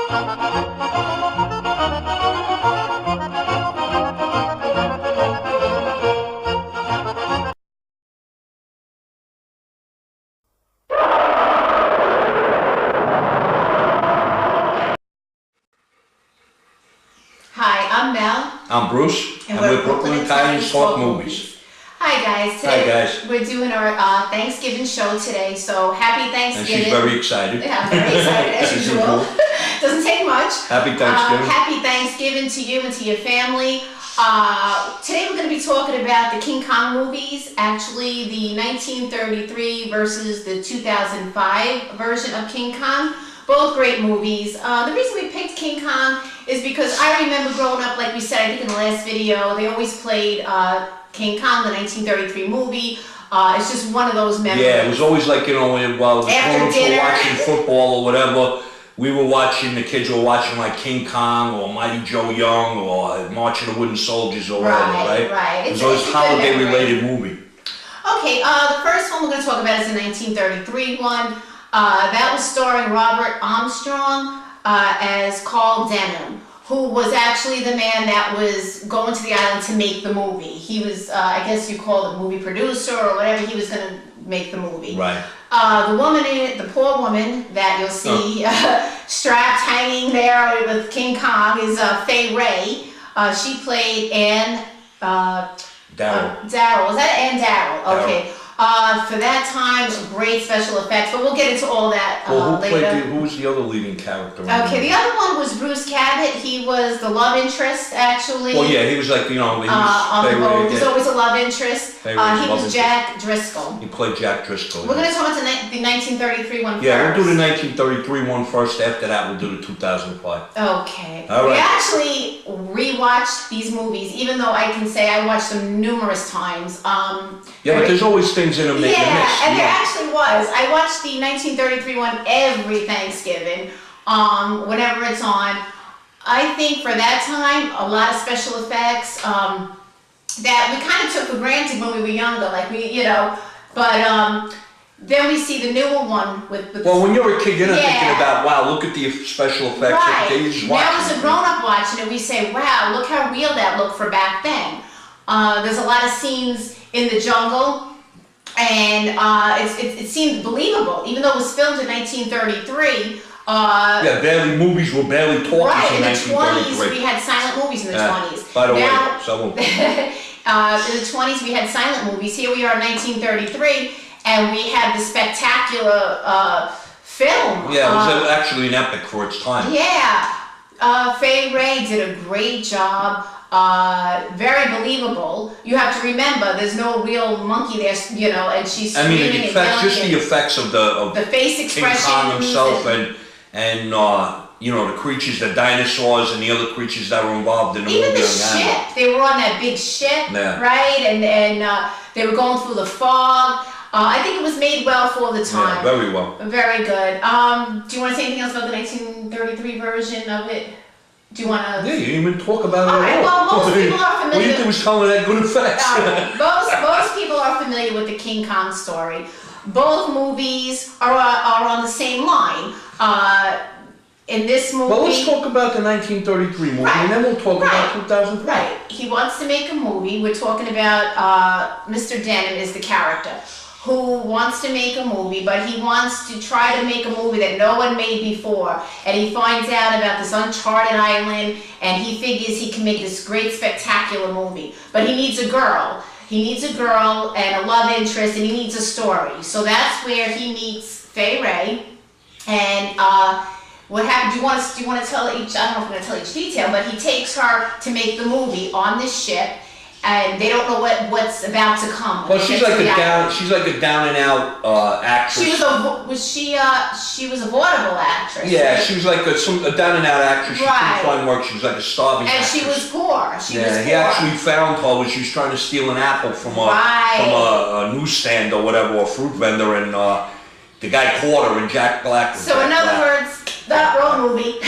I'm Bruce, and we're Brooklyn Italians Talk Movies. Hi guys, today we're doing our Thanksgiving show today, so happy Thanksgiving. And she's very excited. Yeah, I'm very excited as usual. Doesn't take much. Happy Thanksgiving. Happy Thanksgiving to you and to your family. Today we're going to be talking about the King Kong movies, actually the 1933 versus the 2005 version of King Kong. Both great movies. The reason we picked King Kong is because I remember growing up, like we said, I think in the last video, they always played King Kong, the 1933 movie. It's just one of those memories. Yeah, it was always like, you know, while the grown-ups were watching football or whatever, the kids were watching like King Kong or Mighty Joe Young or March of the Wooden Soldiers or whatever, right? Right. It was always a holiday-related movie. Okay, the first one we're going to talk about is the 1933 one. That was starring Robert Armstrong as Carl Denham, who was actually the man that was going to the island to make the movie. He was, I guess you call it movie producer or whatever, he was going to make the movie. Right. The woman in it, the poor woman that you'll see strapped hanging there with King Kong is Wray. She played Anne Darryl. Darryl. Was that Anne Darryl? Okay. For that time, great special effects, but we'll get into all that later. Who was the other leading character? Okay, the other one was Bruce Cabot. He was the love interest, actually. Well, yeah, he was like, you know, he was on the boat. There's always a love interest. He was Jack Driscoll. He played Jack Driscoll. We're going to talk about the 1933 one first. Yeah, we'll do the 1933 one first. After that, we'll do the 2005. Okay. All right. We actually rewatched these movies, even though I can say I watched them numerous times. Yeah, but there's always things in them that you miss. Yeah, and there actually was. I watched the 1933 one every Thanksgiving, whenever it's on. I think for that time, a lot of special effects that we kind of took for granted when we were younger, like but then we see the newer one with well, when you're a kid, you're not thinking about, wow, look at the special effects. Right. You just now as a grown-up watching it, we say, wow, look how real that looked for back then. There's a lot of scenes in the jungle, and it seemed believable, even though it was filmed in 1933. Yeah, movies were barely talking in the 20s, we had silent movies in the 20s. By the way, someone... in the 20s, we had silent movies. Here we are in 1933, and we had the spectacular film. Yeah, it was actually an epic for its time. Yeah. Wray did a great job. Very believable. You have to remember, there's no real monkey there, and she's screaming and yelling. Just the effects of the face expressions, King Kong himself, and the creatures, the dinosaurs, and the other creatures that were involved in the movie. Even the ship. They were on that big ship, right? And they were going through the fog. I think it was made well for the time. Yeah, very well. Very good. Do you want to say anything else about the 1933 version of it? Do you want to? Yeah, you didn't even talk about it all right, well, most people are familiar. What you did was telling that good effects. Most people are familiar with the King Kong story. Both movies are on the same line. In this movie... Well, let's talk about the 1933 movie, and then we'll talk about 2005. Right. He wants to make a movie. We're talking about Mr. Denham is the character who wants to make a movie, but he wants to try to make a movie that no one made before. And he finds out about this uncharted island, and he figures he can make this great, spectacular movie. But he needs a girl. He needs a girl and a love interest, and he needs a story. So that's where he meets Wray. And what happened? Do you want to tell each? I don't know if I'm going to tell each detail, but he takes her to make the movie on this ship, and they don't know what's about to come. Well, she's like a down and out actress. She was a vaudeville actress. Yeah, right? She was like a down and out actress. She couldn't find work. She was like a starving actress. And she was poor. He actually found her when she was trying to steal an apple from a newsstand or whatever, or a fruit vendor, and the guy caught her, and Jack Black. So in other words, that wrong movie.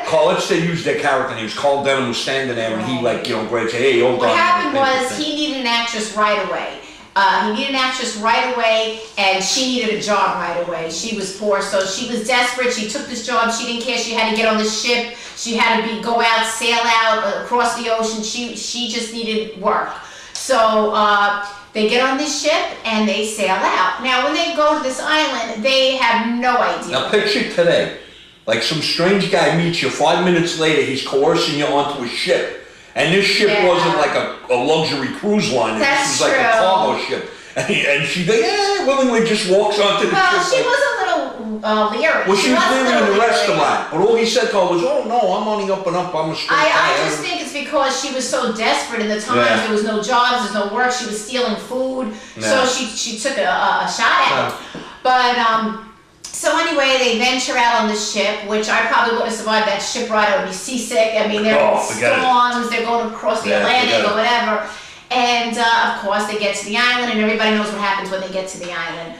Let's say use their character names. Carl Denham was standing there, and he grabs, hey, hold on. What happened was he needed an actress right away, He needed an actress right away, and she needed a job right away. She was poor, so she was desperate. She took this job. She didn't care. She had to get on the ship. She had to go out, sail out across the ocean. She just needed work. So they get on this ship and they sail out. Now, when they go to this island, they have no idea. Now picture today, like some strange guy meets you. 5 minutes later, he's coercing you onto a ship. And this ship wasn't like a luxury cruise line. This was like a cargo ship. And she willingly just walks onto the ship. Well, she was a little leery. Well, she was leery in the restaurant. But all he said to her was, "Oh no, I'm on the up and up. I'm a straight guy." I just think it's because she was so desperate in the times. There was no jobs, there's no work. She was stealing food. So she took a shot at it. But so anyway, they venture out on the ship, which I probably wouldn't have survived that ship ride. I would be seasick. I mean, they're in storms, they're going across the Atlantic or whatever. And of course, they get to the island, and everybody knows what happens when they get to the island.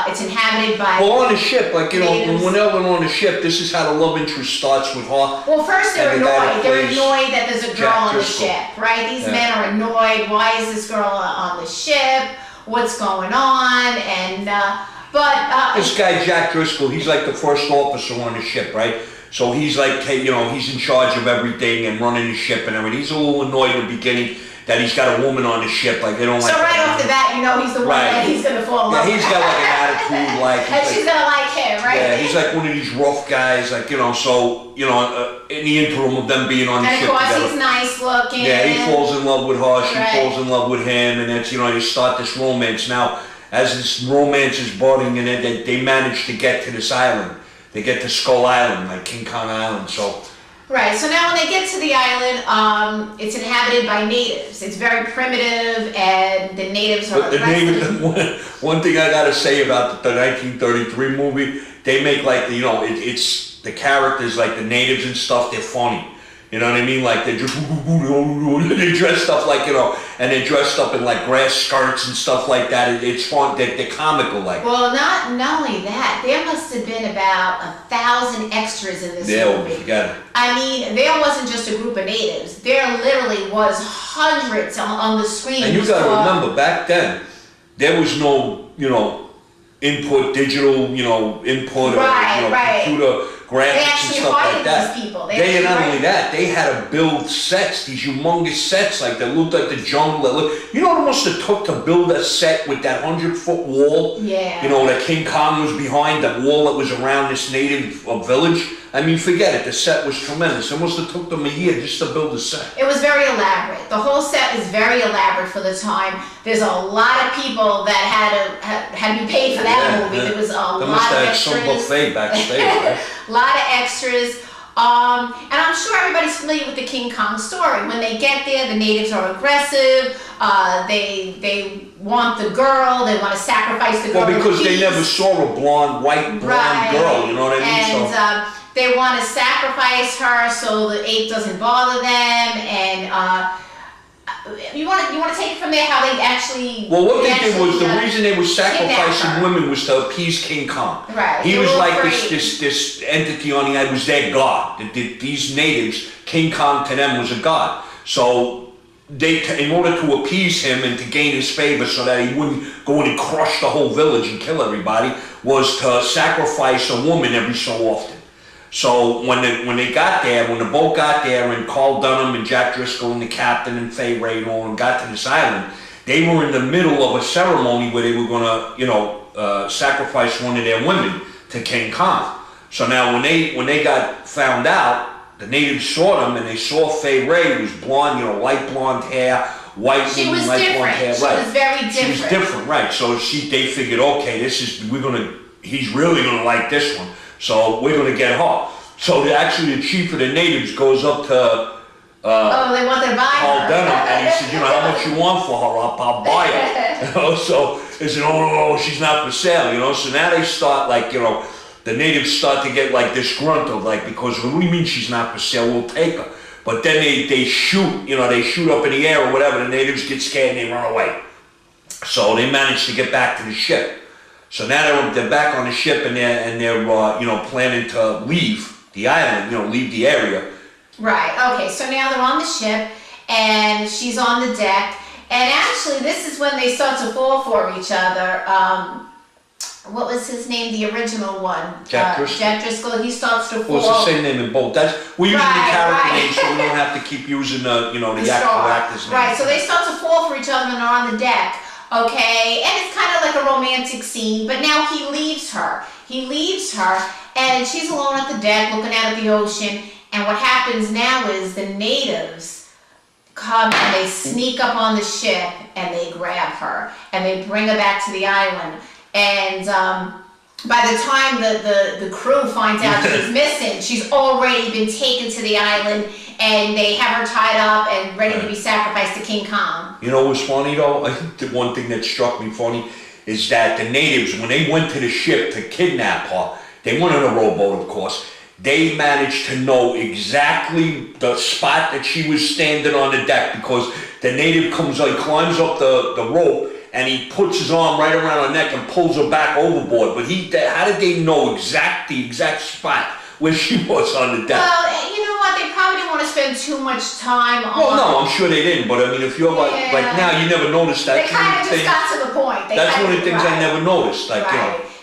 It's inhabited by... Well, on the ship, like, you know, when they're on the ship, this is how the love interest starts with her. Well, first they're annoyed. They're annoyed that there's a girl on the ship, right? These men are annoyed. Why is this girl on the ship? What's going on? And... this guy, Jack Driscoll, he's like the first officer on the ship, right? So he's like, you know, he's in charge of everything and running the ship and everything. He's a little annoyed in the beginning that he's got a woman on the ship, like they don't like. So right off the bat, you know he's the one that he's gonna fall in love with. Yeah, he's got like an attitude, like. And she's gonna like him, right? Yeah, he's like one of these rough guys, like, you know. So, you know, in the interim of them being on the ship together. And of course he's nice looking. Yeah, he falls in love with her. She falls in love with him, and it's, you know, you start this romance. Now, as this romance is budding, and they manage to get to this island. They get to Skull Island, like King Kong Island. So. Right, so now when they get to the island, it's inhabited by natives. It's very primitive, and the natives are aggressive. One thing I gotta say about the 1933 movie, they make like, you know, it's the characters, like the natives and stuff, they're funny. You know what I mean? Like they're just, they're dressed up like, you know, and they're dressed up in like grass skirts and stuff like that. It's fun, they're comical like. Well, not only that, there must have been about 1,000 extras in this movie. Forget it. I mean, there wasn't just a group of natives. There literally was hundreds on the screen. And you gotta remember, back then, there was no, you know, digital, you know, input or, you know, computer graphics and stuff like that. These people. They not only that, they had to build sets, these humongous sets, like that looked like the jungle. You know what it must have took to build a set with that 100-foot wall? Yeah. You know, that King Kong was behind, that wall that was around this native village. I mean, forget it, the set was tremendous. It must have took them a year just to build a set. It was very elaborate. The whole set is very elaborate for the time. There's a lot of people that had to be paid for that movie. There was a lot of extras. Some buffet backstage, right? A lot of extras. And I'm sure everybody's familiar with the King Kong story. When they get there, the natives are aggressive. They want the girl. They want to sacrifice the girl. Well, because they never saw a white blonde girl. You know what I mean? And they want to sacrifice her so the ape doesn't bother them. And you want to take it from there how they actually. Well, what they did was the reason they were sacrificing women was to appease King Kong. Right. He was like this entity on the island, was their god. These natives, King Kong to them was a god. So they, in order to appease him and to gain his favor, so that he wouldn't go in and crush the whole village and kill everybody, was to sacrifice a woman every so often. So when they got there, when the boat got there, and Carl Dunham and Jack Driscoll and the captain and Wray and all, and got to this island, they were in the middle of a ceremony where they were going to, you know, sacrifice one of their women to King Kong. So now when they got found out, the natives saw them, and they saw Wray, who was blonde, you know, light blonde hair, white woman, light blonde hair. She was very different. She was different, right? So they figured, okay, he's really gonna like this one. So we're going to get her. So actually the chief of the natives goes up to they want to buy Carl her. Dunham, and he said, you know, how much you want for her? I'll buy her. You know, so they said, oh, no, she's not for sale. You know, so now they start, like, you know, the natives start to get like disgruntled, like, because what do you mean she's not for sale? We'll take her. But then they shoot, you know, they shoot up in the air or whatever. The natives get scared and they run away. So they manage to get back to the ship. So now they're back on the ship, and they're you know, planning to leave the island, you know, leave the area. Right. Okay. So now they're on the ship, and she's on the deck, And actually, this is when they start to fall for each other. What was his name? The original one. Jack Driscoll. Jack Driscoll. He starts to fall. Well, it's the same name in both. We're using the character names, so we don't have to keep using the actual actor's name. Right. So they start to fall for each other and are on the deck. Okay, and it's kind of like a romantic scene. But now he leaves her. And she's alone at the deck, looking out at the ocean. And what happens now is the natives come and they sneak up on the ship and they grab her and they bring her back to the island. And by the time the crew finds out she's missing, she's already been taken to the island, and they have her tied up and ready to be sacrificed to King Kong. You know what's funny though? I think the one thing that struck me funny is that the natives, when they went to the ship to kidnap her, they went on a rowboat, of course. They managed to know exactly the spot that she was standing on the deck, because the native climbs up the rope, and he puts his arm right around her neck and pulls her back overboard. But how did they know the exact spot where she was on the deck? Well, you know what? They probably didn't want to spend too much time on. Well, no, I'm sure they didn't. But I mean, if you're like now, you never noticed that. They kind of just got to the point. That's one of the things I never noticed. Like,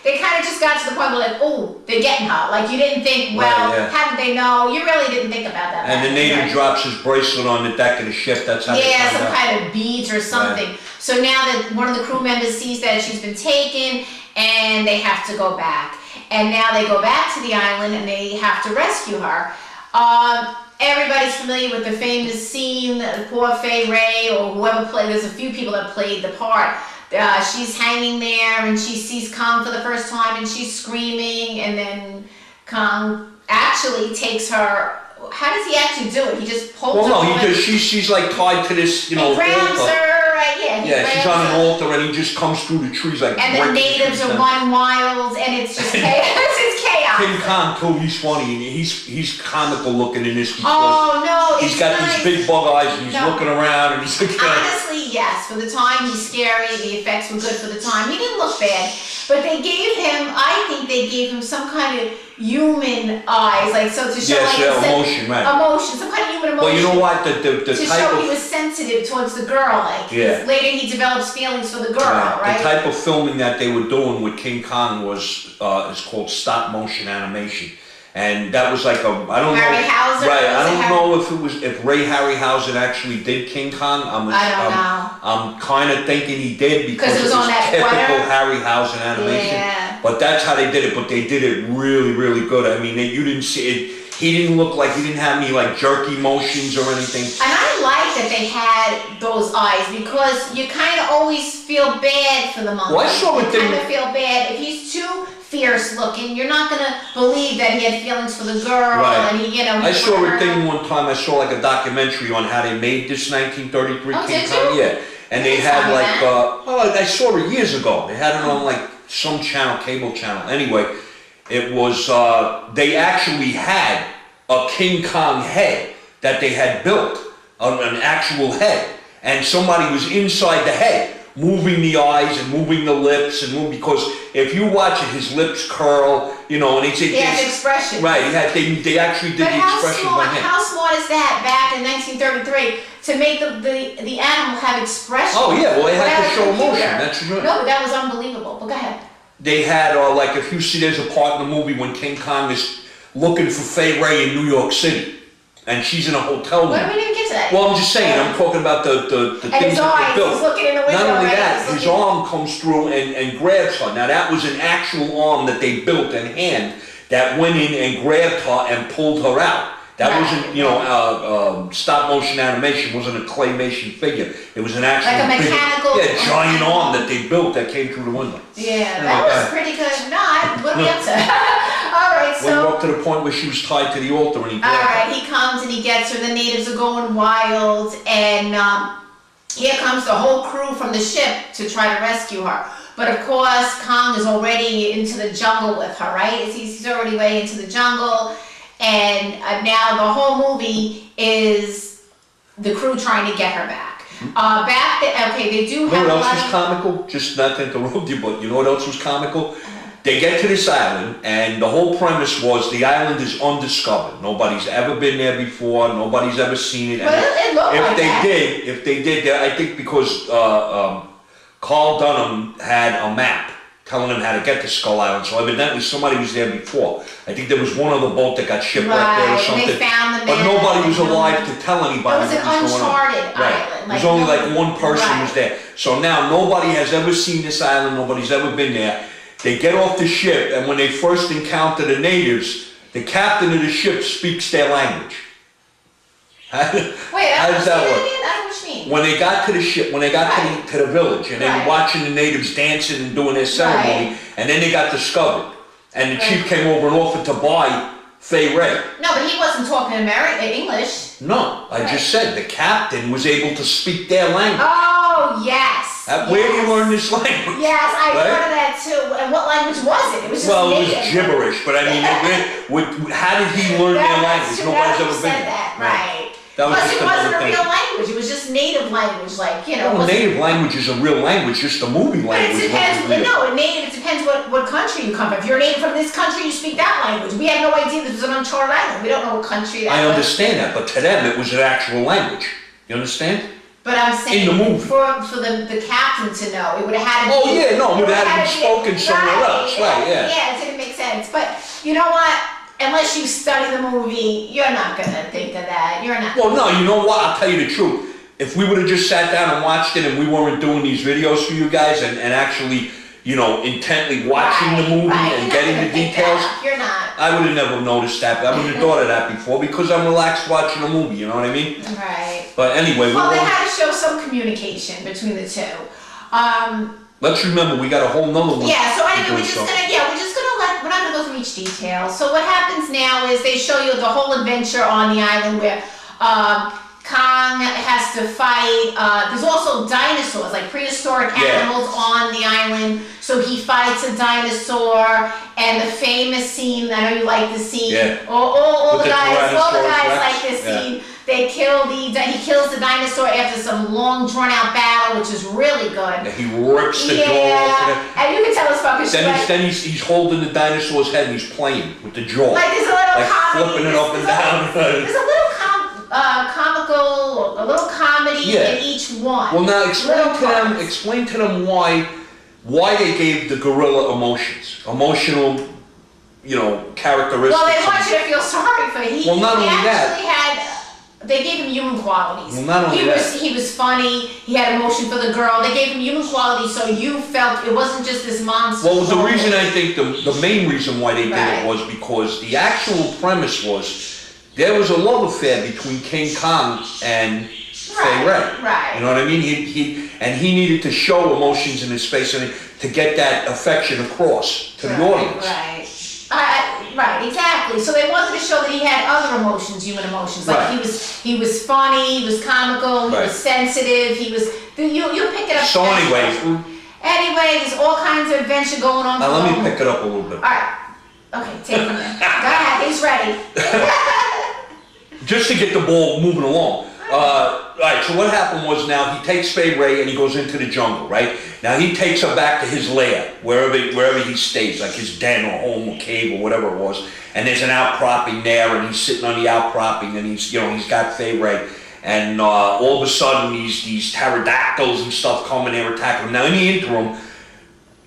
They kind of just got to the point where like, oh, they're getting her. Like, you didn't think, well, how did they know? You really didn't think about that. And the native drops his bracelet on the deck of the ship. That's how they find some out. kind of beads or something. Right. So now that one of the crew members sees that she's been taken, and they have to go back. And now they go back to the island and they have to rescue her. Everybody's familiar with the famous scene, poor Wray, or whoever played. There's a few people that played the part. She's hanging there and she sees Kong for the first time and she's screaming, and then Kong actually takes her. How does he actually do it? He just pulls her. Well, no, she's like tied to this, He grabs her, right? Yeah, she's on an altar and he just comes through the trees like. And the natives are running wild, and it's just chaos. It's chaos. King Kong too. He's funny. He's comical looking in this. He's got these big bug eyes and he's looking around and he's like. Honestly, yes. For the time, he's scary. The effects were good for the time. He didn't look bad, but they gave him. I think they gave him some kind of human eyes, like so to show emotion, right? Emotion, some kind of human emotion. Well, you know what? The to type show of, he was sensitive towards the girl, like later he develops feelings for the girl, right? The type of filming that they were doing with King Kong was is called stop motion animation, and that was like I don't know if Ray Harryhausen actually did King Kong. I don't know. I'm kind of thinking he did because it was on that typical Harryhausen animation. Yeah. But that's how they did it. But they did it really, really good. I mean, you didn't see it. He didn't look like he didn't have any like jerky motions or anything. And I like that they had those eyes, because you kind of always feel bad for the monkey. Well, I saw you kind of feel bad if he's too fierce looking. You're not gonna believe that he had feelings for the girl, right. And I saw a thing one time. I saw like a documentary on how they made this 1933 King Kong. Yeah, and they had like I saw it years ago. They had it on like some channel, cable channel. Anyway, it was they actually had a King Kong head that they had built, an actual head, and somebody was inside the head, moving the eyes and moving the lips and because if you watch it, his lips curl, and he has expression. Right, they actually did the expression by him. How smart is that back in 1933 to make the animal have expression? Oh yeah, well they had to show emotion. That's right. No, but that was unbelievable. But go ahead. They had like if you see, there's a part in the movie when King Kong is looking for Fay Wray in New York City, and she's in a hotel room. What do we even get to that? Well, I'm just saying, I'm talking about the things that they built. He's looking in the window. Not only that, his arm comes through and grabs her. Now that was an actual arm that they built in hand that went in and grabbed her and pulled her out. That wasn't, stop motion animation. Wasn't a claymation figure. It was an actual like a mechanical, giant arm that they built that came through the window. Yeah, that was pretty good. What are we up to? All right, so we're up to the point where she was tied to the altar and he. All right, he comes and he gets her. The natives are going wild, and here comes the whole crew from the ship to try to rescue her. But of course, Kong is already into the jungle with her, right? He's already way into the jungle. And now the whole movie is the crew trying to get her back. They do have You know what else was comical? Just not to interrupt you, but you know what else was comical? They get to this island, and the whole premise was the island is undiscovered. Nobody's ever been there before. Nobody's ever seen it. But it looked like that. If they did, I think because Carl Dunham had a map telling him how to get to Skull Island, so evidently somebody was there before. I think there was one other boat that got shipwrecked there or something. And they found the but nobody was alive to tell anybody what was going on. It was an uncharted island. There's only like one person was there. So now nobody has ever seen this island. Nobody's ever been there. They get off the ship, and when they first encounter the natives, the captain of the ship speaks their language. Wait, how does that work? I don't know what you mean. When they got to the ship, when they got to the village, and they were watching the natives dancing and doing their ceremony, and then they got discovered, and the chief came over and offered to buy Fay Wray. No, but he wasn't talking English. No, I just said the captain was able to speak their language. Oh, yes. Where do you learn this language? Yes, I heard of that too. And what language was it? It was just native. It was gibberish, but I mean, how did he learn their language? Nobody's ever been there. That, right. Plus, it wasn't a real language. It was just native language, like, you know. Well, native language is a real language, just a movie language. But it depends. No, native. It depends what country you come from. If you're native from this country, you speak that language. We had no idea this was an uncharted island. We don't know what country that was. I understand that, but to them, it was an actual language. You understand? But I'm saying, in the movie, for the captain to know, it would have had to be. Oh yeah, no, it would have had to be spoken somewhere else, right? Yeah. Yeah, it didn't make sense. But you know what? Unless you study the movie, you're not gonna think of that. You're not. Well, no, you know what? I'll tell you the truth. If we would have just sat down and watched it, and we weren't doing these videos for you guys, and actually, you know, intently watching the movie and getting the details, you're not. I would have never noticed that. I would have thought of that before because I'm relaxed watching a movie. You know what I mean? Right. But anyway, well, they had to show some communication between the two. Let's remember, we got a whole nother one. Yeah. So anyway, we're just gonna we're not gonna go through each detail. So what happens now is they show you the whole adventure on the island where Kong has to fight. There's also dinosaurs, like prehistoric animals on the island. So he fights a dinosaur, and the famous scene. I know you like the scene. Yeah. All the guys like this scene. He kills the dinosaur after some long drawn out battle, which is really good. Yeah, he rips the jaw off. And you can tell it's fucking sweat. Then he's holding the dinosaur's head and he's playing with the jaw. Like there's a little comedy. Flipping it up and down. There's a little comical, a little comedy in each one. Well, now explain to them why they gave the gorilla emotional, you know, characteristics. Well, they want you to feel sorry for him. Well, not only that. They gave him human qualities. Well, not only that. He was funny. He had emotion for the girl. They gave him human qualities, so you felt it wasn't just this monster. Well, the reason I think the main reason why they did it was because the actual premise was there was a love affair between King Kong and Fay Wray. Right. You know what I mean? He needed to show emotions in his face and to get that affection across to the audience. Right. Right, exactly. So they wanted to show that he had other emotions, human emotions. Like he was funny, he was comical, he was sensitive, you'll pick it up. So anyway, there's all kinds of adventure going on. Now let me pick it up a little bit. Alright. Okay, take it from there. Go ahead, he's ready. Just to get the ball moving along. Alright, so what happened was now he takes Fay Wray and he goes into the jungle, right? Now he takes her back to his lair, wherever he stays, like his den or home or cave or whatever it was. And there's an outcropping there and he's sitting on the outcropping and he's got Fay Wray. And all of a sudden these pterodactyls and stuff come and they're attacking him. Now in the interim,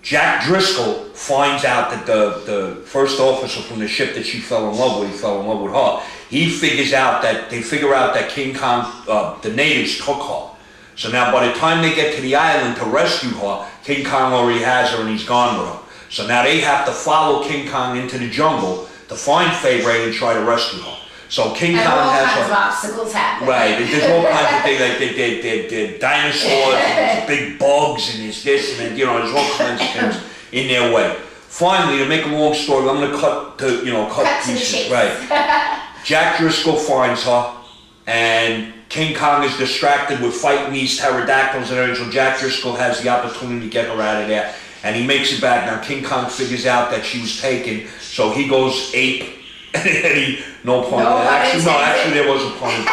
Jack Driscoll finds out that the first officer from the ship that she fell in love with, he fell in love with her. They figure out that King Kong, the natives took her. So now by the time they get to the island to rescue her, King Kong already has her and he's gone with her. So now they have to follow King Kong into the jungle to find Fay Wray and try to rescue her. So King Kong has all kinds of obstacles happen. Right, there's all kinds of things like they're dinosaurs and there's big bugs and there's this and there's all kinds of things in their way. Finally, to make a long story, I'm going to cut pieces. Right. Jack Driscoll finds her, and King Kong is distracted with fighting these pterodactyls and everything, so Jack Driscoll has the opportunity to get her out of there, and he makes it back. Now King Kong figures out that she was taken, so he goes ape, and no pun. Actually there was a pun.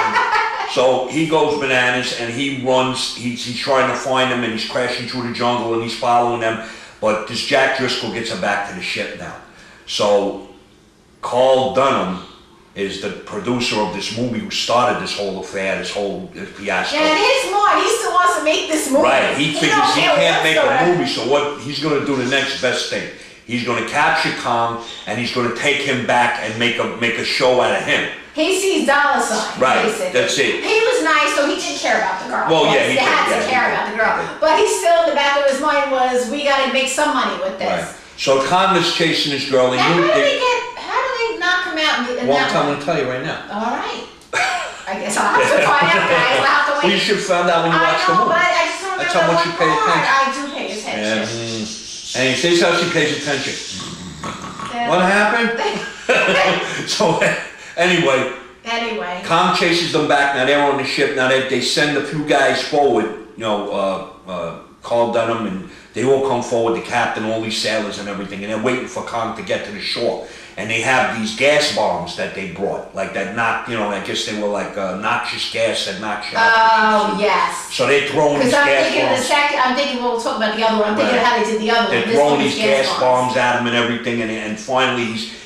So he goes bananas, and he runs, he's trying to find them, and he's crashing through the jungle, and he's following them. But this Jack Driscoll gets him back to the ship now. So Carl Dunham is the producer of this movie who started this whole affair, this whole fiasco. And in his mind, he still wants to make this movie. Right, he figures he can't make a movie, so what he's going to do the next best thing. He's going to capture Kong, and he's going to take him back and make a show out of him. He sees dollar signs, right, basically. That's it. He was nice, so he did care about the girl. Well, yeah, he had to care about the girl. But he still, in the back of his mind was, we got to make some money with this. Right. So Kong is chasing this girl, and how do they knock him out? Well, I'm going to tell you right now. All right. I guess I'll have to find out, guys. We'll have to wait. Well, you should find out when you watch the movie. But I just don't That's how much you pay attention. I do pay attention. And he says how she pays attention. What happened? So, anyway, Kong chases them back. Now they're on the ship. Now they send a few guys forward. Carl Dunham, and they all come forward. The captain, all these sailors, and everything. And they're waiting for Kong to get to the shore. And they have these gas bombs that they brought, like that knocked. I guess they were like noxious gas that knocks you out. Oh yes. So they throwing these gas bombs. Because I'm thinking we'll talk about the other one. I'm thinking of how they did the other one. They're throwing these gas bombs at him and everything, and finally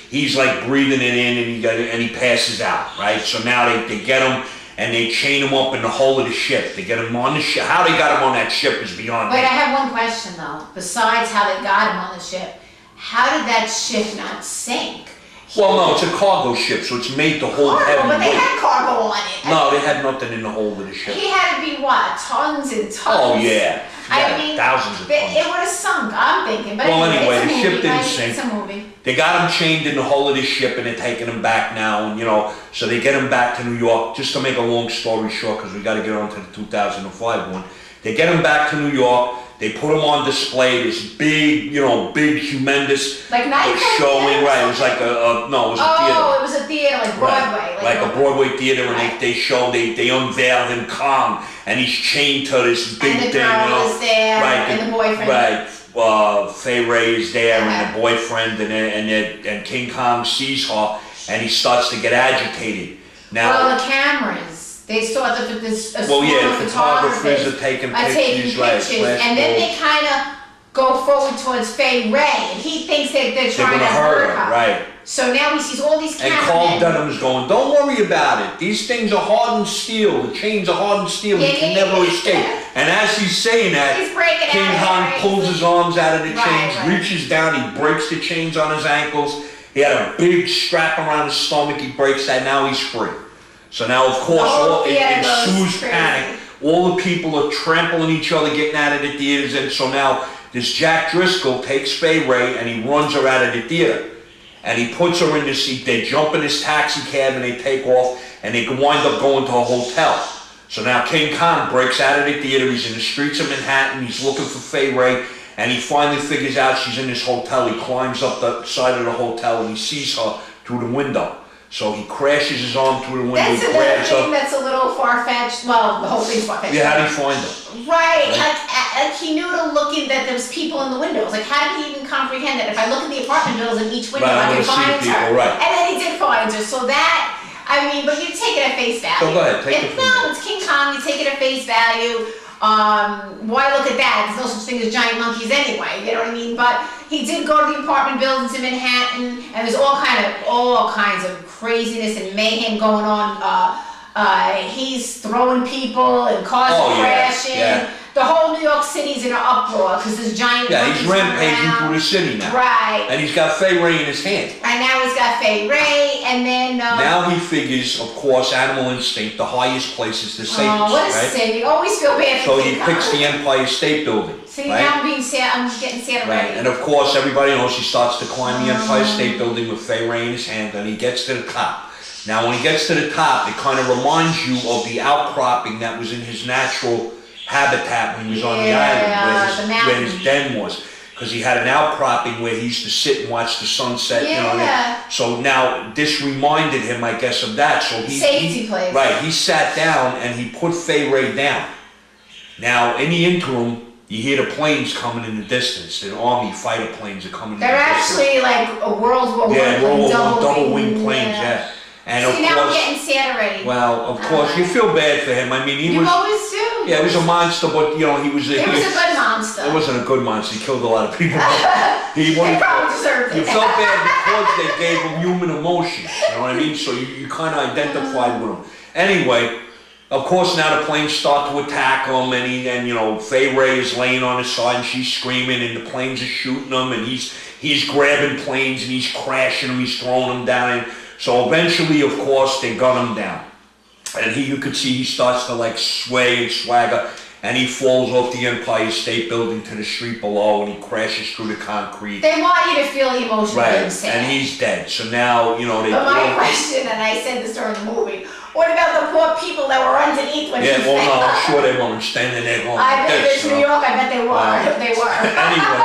he's like breathing it in, and he passes out, right? So now they get him and they chain him up in the hull of the ship. They get him on the ship. How they got him on that ship is beyond me. Wait, I have one question though. Besides how they got him on the ship, how did that ship not sink? Well, no, it's a cargo ship, so it's made to hold heavy weight. But they had cargo on it. No, they had nothing in the hold of the ship. He had to be what? Tons and tons. Oh yeah. I mean, thousands of tons. It would have sunk, I'm thinking. But anyway, the ship didn't sink. It's a movie. They got him chained in the hull of the ship, and they're taking him back now, and so they get him back to New York. Just to make a long story short, because we got to get on to the 2005 one. They get him back to New York. They put him on display. This big, big, humongous showing. Right? It was like it was a theater. Oh, it was a theater, like Broadway. Right. Like a Broadway theater, and they unveiled him Kong, and he's chained to this big thing. And the girl is there, right, and the boyfriend. Right. Fay Wray is there, and the boyfriend, and King Kong sees her, and he starts to get agitated. Now, well, the cameras. They saw the photographers are taking pictures, and then they kind of go forward towards Fay Wray, and he thinks that they're trying to hurt her. Right. So now he sees all these cameramen. And Carl Dunham's going, don't worry about it. These things are hardened steel. The chains are hardened steel. He can never escape. And as he's saying that, King Kong pulls his arms out of the chains, reaches down, he breaks the chains on his ankles. He had a big strap around his stomach. He breaks that. Now he's free. So now, of course, it ensues panic. All the people are trampling each other, getting out of the theaters, and so now this Jack Driscoll takes Fay Wray and he runs her out of the theater. And he puts her in the seat. They jump in his taxi cab and they take off, and they can wind up going to a hotel. So now King Kong breaks out of the theater. He's in the streets of Manhattan. He's looking for Fay Wray, and he finally figures out she's in this hotel. He climbs up the side of the hotel and he sees her through the window. So he crashes his arm through the window. That's another thing that's a little far-fetched. Well, the whole thing's far-fetched. Yeah, how did he find her? Right. Like he knew to look in that there was people in the windows. Like, how did he even comprehend that? If I look at the apartment buildings in each window, I can find her. Right. And then he did find her. So that, but you take it at face value. So go ahead, take it. No, it's King Kong. You take it at face value. Why look at that? There's no such thing as giant monkeys anyway, you know what I mean? But he did go to the apartment buildings in Manhattan, and there's all kinds of craziness and mayhem going on. He's throwing people and cars crashing. Yeah. The whole New York City's in an uproar because there's giant monkeys. He's rampaging through the city now. Right. And he's got Fay Wray in his hand. And now he's got Fay Wray, and then... now he figures, of course, animal instinct, the highest place is the safest, what a sin. You always feel bad for So he picks the Empire State Building. See, now I'm being sad. I'm getting sad already. Right. And of course, everybody knows he starts to climb the Empire State Building with Fay Wray in his hand, and he gets to the top. Now, when he gets to the top, it kind of reminds you of the outcropping that was in his natural habitat when he was on the island, where his den was. Because he had an outcropping where he used to sit and watch the sunset. So now this reminded him, I guess, of that. So safety place. Right. He sat down and he put Fay Wray down. Now, in the interim, you hear the planes coming in the distance. The Army fighter planes are coming in the distance. They're actually like a World War I double-wing planes, yeah. And see, now I'm getting sad already. Well, of course, you feel bad for him. I mean, he was... You always do. Yeah, he was a monster, but, he was... He was a good monster. monster. It wasn't a good monster. He killed a lot of people. He probably deserved it. You felt bad because they gave him human emotion. You know what I mean? So you kind of identified with him. Anyway, of course, now the planes start to attack him, and you know, Wray is laying on his side, and she's screaming, and the planes are shooting him, and he's grabbing planes, and he's crashing them, he's throwing them down. And so eventually, of course, they gun him down. And you could see he starts to like sway and swagger, and he falls off the Empire State Building to the street below, and he crashes through the concrete. They want you to feel the emotion of him saying. And he's dead. So now, you know, they... But my question, and I said this during the movie, what about the poor people that were underneath when Yeah, well, no, I'm sure they weren't standing there going I bet this, in New York, I bet they were. They were. Anyway,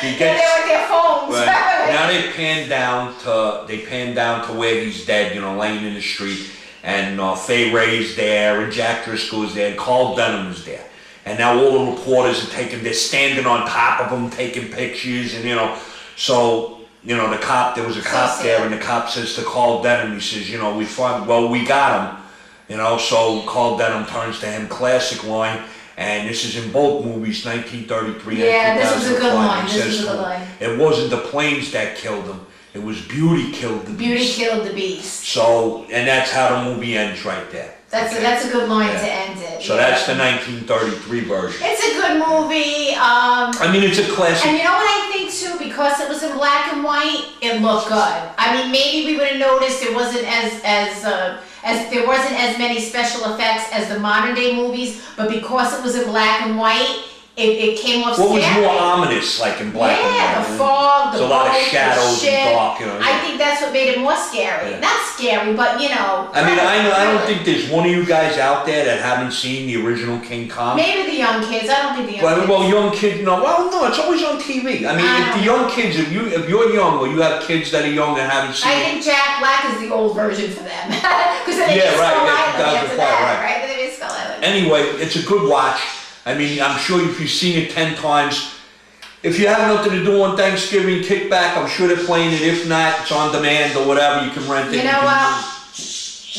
he gets... They were with their phones. Right. Now they pan down to where he's dead, you know, laying in the street. And Ray's there, and Jack Driscoll's there, and Carl Denham's there. And now all the reporters they're standing on top of him, taking pictures, and you know, so, you know, there was a cop there, and the cop says to Carl Denham, he says, you know, we got him, you know, so Carl Denham turns to him, classic line, and this is in both movies, 1933 and 2005. This was a good line, this was a good line. It wasn't the planes that killed him. It was Beauty killed the beast. Beauty killed the beast. So, and that's how the movie ends right there. That's a good line to end it. So that's the 1933 version. It's a good movie. I mean, it's a classic. And you know what I think too? Because it was in black and white, it looked good. I mean, maybe we would have noticed it wasn't as there wasn't as many special effects as the modern day movies, but because it was in black and white, it came off scary. What was more ominous, like in black and white? Yeah, the fog, the boat, a lot of shadows and dark, you know. I think that's what made it more scary. Yeah. Not scary, but you know. I mean, I don't think there's one of you guys out there that haven't seen the original King Kong. Maybe the young kids. I don't think the young kids. Well, young kids, no. Well, no, it's always on TV. I mean, if the young kids, if you're young or you have kids that are young that haven't seen I think Jack Black is the old version for them. Because then they get Skull Island after that, right? Then they get Skull Island. Anyway, it's a good watch. I mean, I'm sure if you've seen it 10 times, if you have nothing to do on Thanksgiving, kick back. I'm sure they're playing it. If not, it's on demand or whatever. You can rent it. You know what?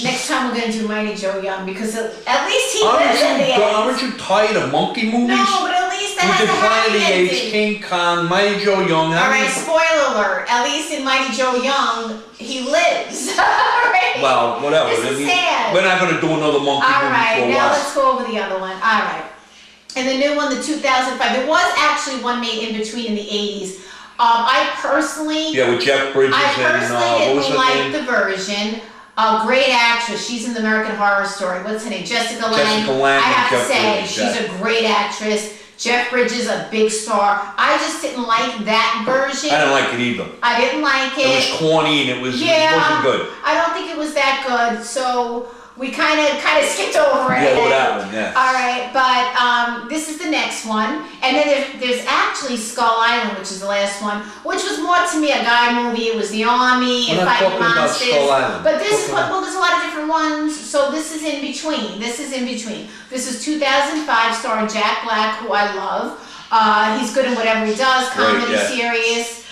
Next time we're going to do Mighty Joe Young because at least he lives in the end. Aren't you tired of monkey movies? No, but at least that has a happy ending. Apes, King Kong, Mighty Joe Young. Alright, spoiler alert. At least in Mighty Joe Young, he lives. Right? Well, whatever. This is sad. We're not going to do another monkey movie for a while. Alright, now let's go over the other one. Alright. And the new one, the 2005, there was actually one made in between in the 80s. I personally... Yeah, with Jeff Bridges didn't like the version. Great actress. She's in the American Horror Story. What's her name? Jessica Lange. I have to say, she's a great actress. Jeff Bridges, a big star. I just didn't like that version. I didn't like it either. I didn't like it. It was corny and it wasn't good. I don't think it was that good, so... We kind of skipped over it. Yeah, with that one, yeah. All right, but this is the next one, and then there's actually Skull Island, which is the last one, which was more to me a guy movie. It was the army and fighting monsters. Skull Island. But this is there's a lot of different ones, so this is in between. This is 2005, starring Jack Black, who I love. He's good in whatever he does, comedy, serious.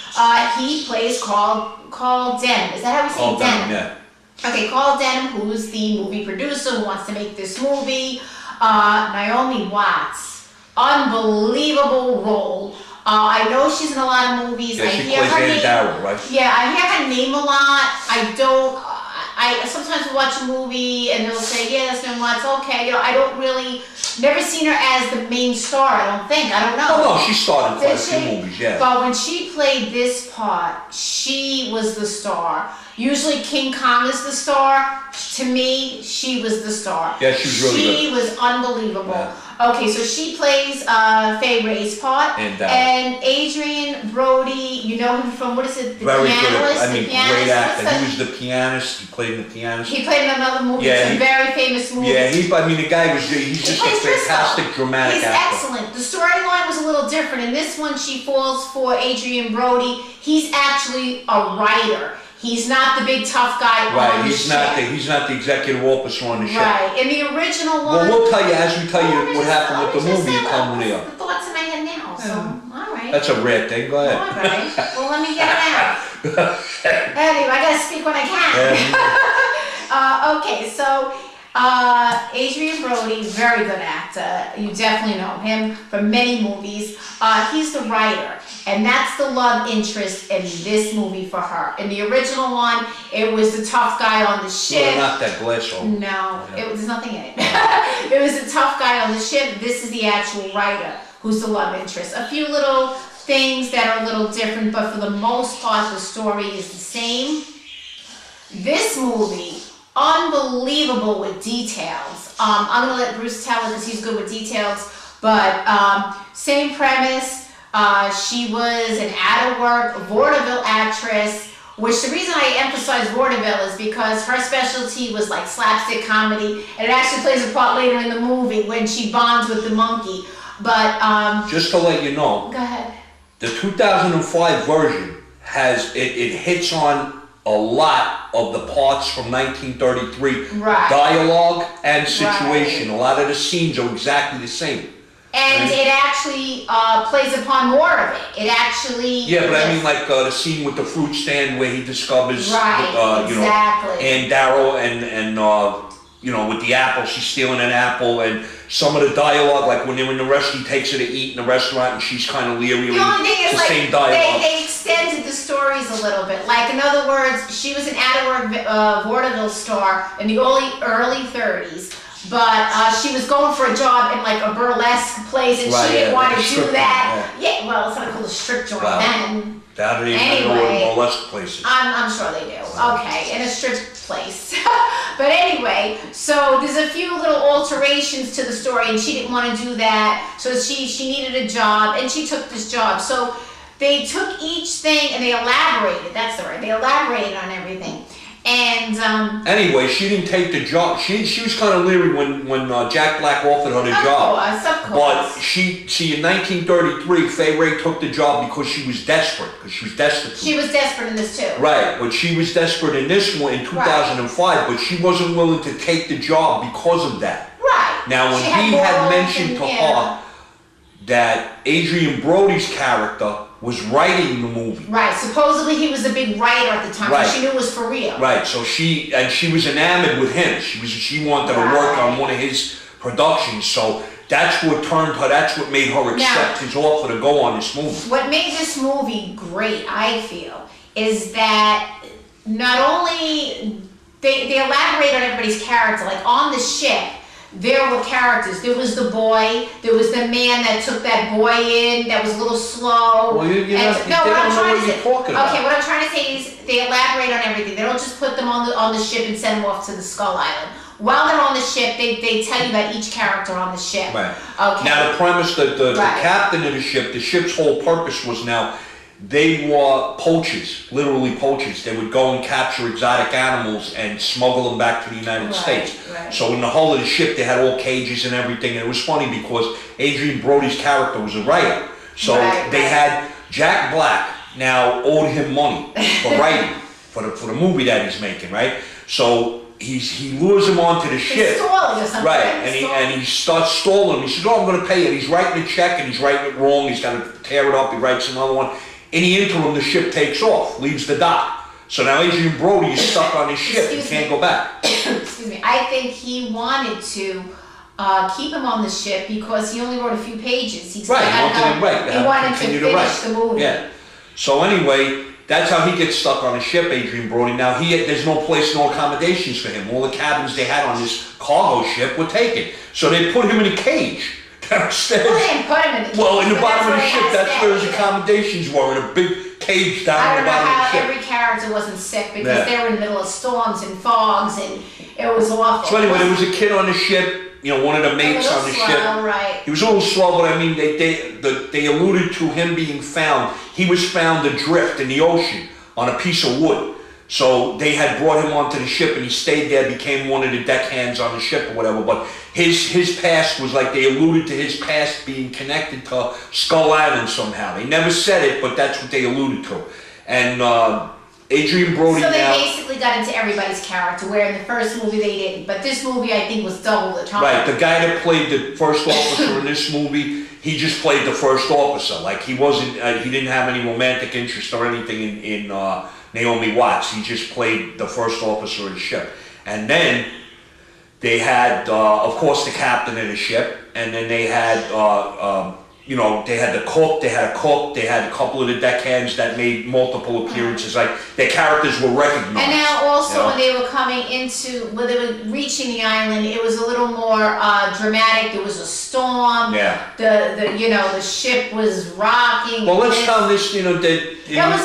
He plays Carl Denham. Is that how we say Denham? Yeah. Okay, Carl Denham, who's the movie producer who wants to make this movie. Naomi Watts, unbelievable role. I know she's in a lot of movies. Yeah, she plays Ann Darrow, right? Yeah, I hear her name a lot. I sometimes watch a movie and they'll say, yeah, that's Naomi Watts. Okay, you know, I don't really, never seen her as the main star. I don't think. I don't know. Oh no, she starred in quite a few movies, yeah. But when she played this part, she was the star. Usually King Kong is the star. To me, she was the star. Yeah, she was really good. She was unbelievable. Yeah. Okay, so she plays Ray's part. And Adrien, Brody, you know him from, what is it, the very pianist? Good. I mean, great actor. He was the pianist. He played the pianist. He played in another movie. Yeah, a very famous movie. Yeah, the guy he's just a fantastic dramatic actor. He's excellent. The storyline was a little different. In this one, she falls for Adrien Brody. He's actually a writer. He's not the big tough guy on the ship. He's not the executive officer on the ship. Right. In the original one... Well, we'll tell you, as we tell you what happened with the movie, you tell me. The thoughts in my head now, so, all right. That's a rare thing, go ahead. All right. Well, let me get it out. Anyway, I gotta speak when I can. Okay, so Adrien Brody, very good actor. You definitely know him from many movies. He's the writer, and that's the love interest in this movie for her. In the original one, it was the tough guy on the ship. Well, not that glass over. No, there's nothing in it. It was the tough guy on the ship. This is the actual writer who's the love interest. A few little things that are a little different, but for the most part, the story is the same. This movie, unbelievable with details. I'm gonna let Bruce tell it because he's good with details, but same premise. She was an out-of-work vaudeville actress, which the reason I emphasize vaudeville is because her specialty was like slapstick comedy, and it actually plays a part later in the movie when she bonds with the monkey. But just to let you know, go ahead. The 2005 version has it hits on a lot of the parts from 1933, right. Dialogue and situation. Right. A lot of the scenes are exactly the same. And it actually plays upon more of it. It actually... Yeah, but I mean like the scene with the fruit stand where he discovers, right, exactly. And Darrow and you know, with the apple, she's stealing an apple, and some of the dialogue, like when they're in the restaurant, he takes her to eat in the restaurant, and she's kind of leery. The only thing is, the like, same dialogue. They extended the stories a little bit. Like, in other words, she was an out-of-work vaudeville star in the early 30s, but she was going for a job in like a burlesque place, and she didn't want to do that. Yeah, well, it's not called a strip joint then. That ain't anyway, burlesque places. I'm sure they do. Okay, in a strip place. But anyway, so there's a few little alterations to the story, and she didn't want to do that. So she needed a job, and she took this job. So they took each thing and they elaborated. That's the word. They elaborated on everything. And anyway, she didn't take the job. She was kind of leery when Jack Black offered her the job. Of course. But in 1933, Fay Wray took the job because she was desperate. She was desperate in this too. Right, but she was desperate in this one in 2005. But she wasn't willing to take the job because of that. Right. Now, when he had mentioned to her that Adrien Brody's character was writing the movie. Right, supposedly he was a big writer at the time, right. She knew it was for real. Right, so she was enamored with him. She wanted to work on one of his productions, so that's what turned her, that's what made her accept his offer to go on this movie. What made this movie great, I feel, is that not only they elaborate on everybody's character, like on the ship, there were characters. There was the boy. There was the man that took that boy in. That was a little slow. Well, what I'm trying to say is they elaborate on everything. They don't just put them on the ship and send them off to the Skull Island. While they're on the ship, they tell you about each character on the ship. Right. Okay. Now the premise that the captain of the ship's whole purpose was now. They were poachers, literally poachers. They would go and capture exotic animals and smuggle them back to the United States. Right. So in the hull of the ship, they had all cages and everything. And it was funny because Adrien Brody's character was a writer. So they had Jack Black now owed him money for writing for the movie that he's making, right? So he lures him onto the ship. Stalling or something. Right, and he starts stalling him. He says, "Oh, I'm going to pay it." He's writing a check and he's writing it wrong. He's got to tear it up. He writes another one. In the interim, the ship takes off, leaves the dock. So now Adrien Brody is stuck on his ship. He can't go back. Excuse me. I think he wanted to keep him on the ship because he only wrote a few pages. He wanted to finish the movie. Yeah. So anyway, that's how he gets stuck on the ship, Adrien Brody. Now there's no place, no accommodations for him. All the cabins they had on this cargo ship were taken. So they put him in a cage. Downstairs. Well, they didn't put him in the cage. Well, in the bottom of the ship, that's where his accommodations were, in a big cage down in the bottom of the ship. I don't know how every character wasn't sick because they were in the middle of storms and fogs, and it was awful. So anyway, there was a kid on the ship, one of the mates on the ship. Right. He was a little slow, but I mean, they alluded to him being found. He was found adrift in the ocean on a piece of wood. So they had brought him onto the ship, and he stayed there, became one of the deckhands on the ship or whatever. But his past was like they alluded to his past being connected to Skull Island somehow. They never said it, but that's what they alluded to. And Adrien Brody So they basically got into everybody's character, where in the first movie they didn't. But this movie, I think, was double the time. Right, the guy that played the first officer in this movie, he just played the first officer. Like he wasn't, he didn't have any romantic interest or anything in Naomi Watts. He just played the first officer of the ship. And then They had, of course, the captain of the ship, and then they had, they had the cook, they had a couple of the deckhands that made multiple appearances. Like, their characters were recognized. And now also when they were coming when they were reaching the island, it was a little more dramatic. There was a storm. Yeah. The ship was rocking. Well, let's tell this, it was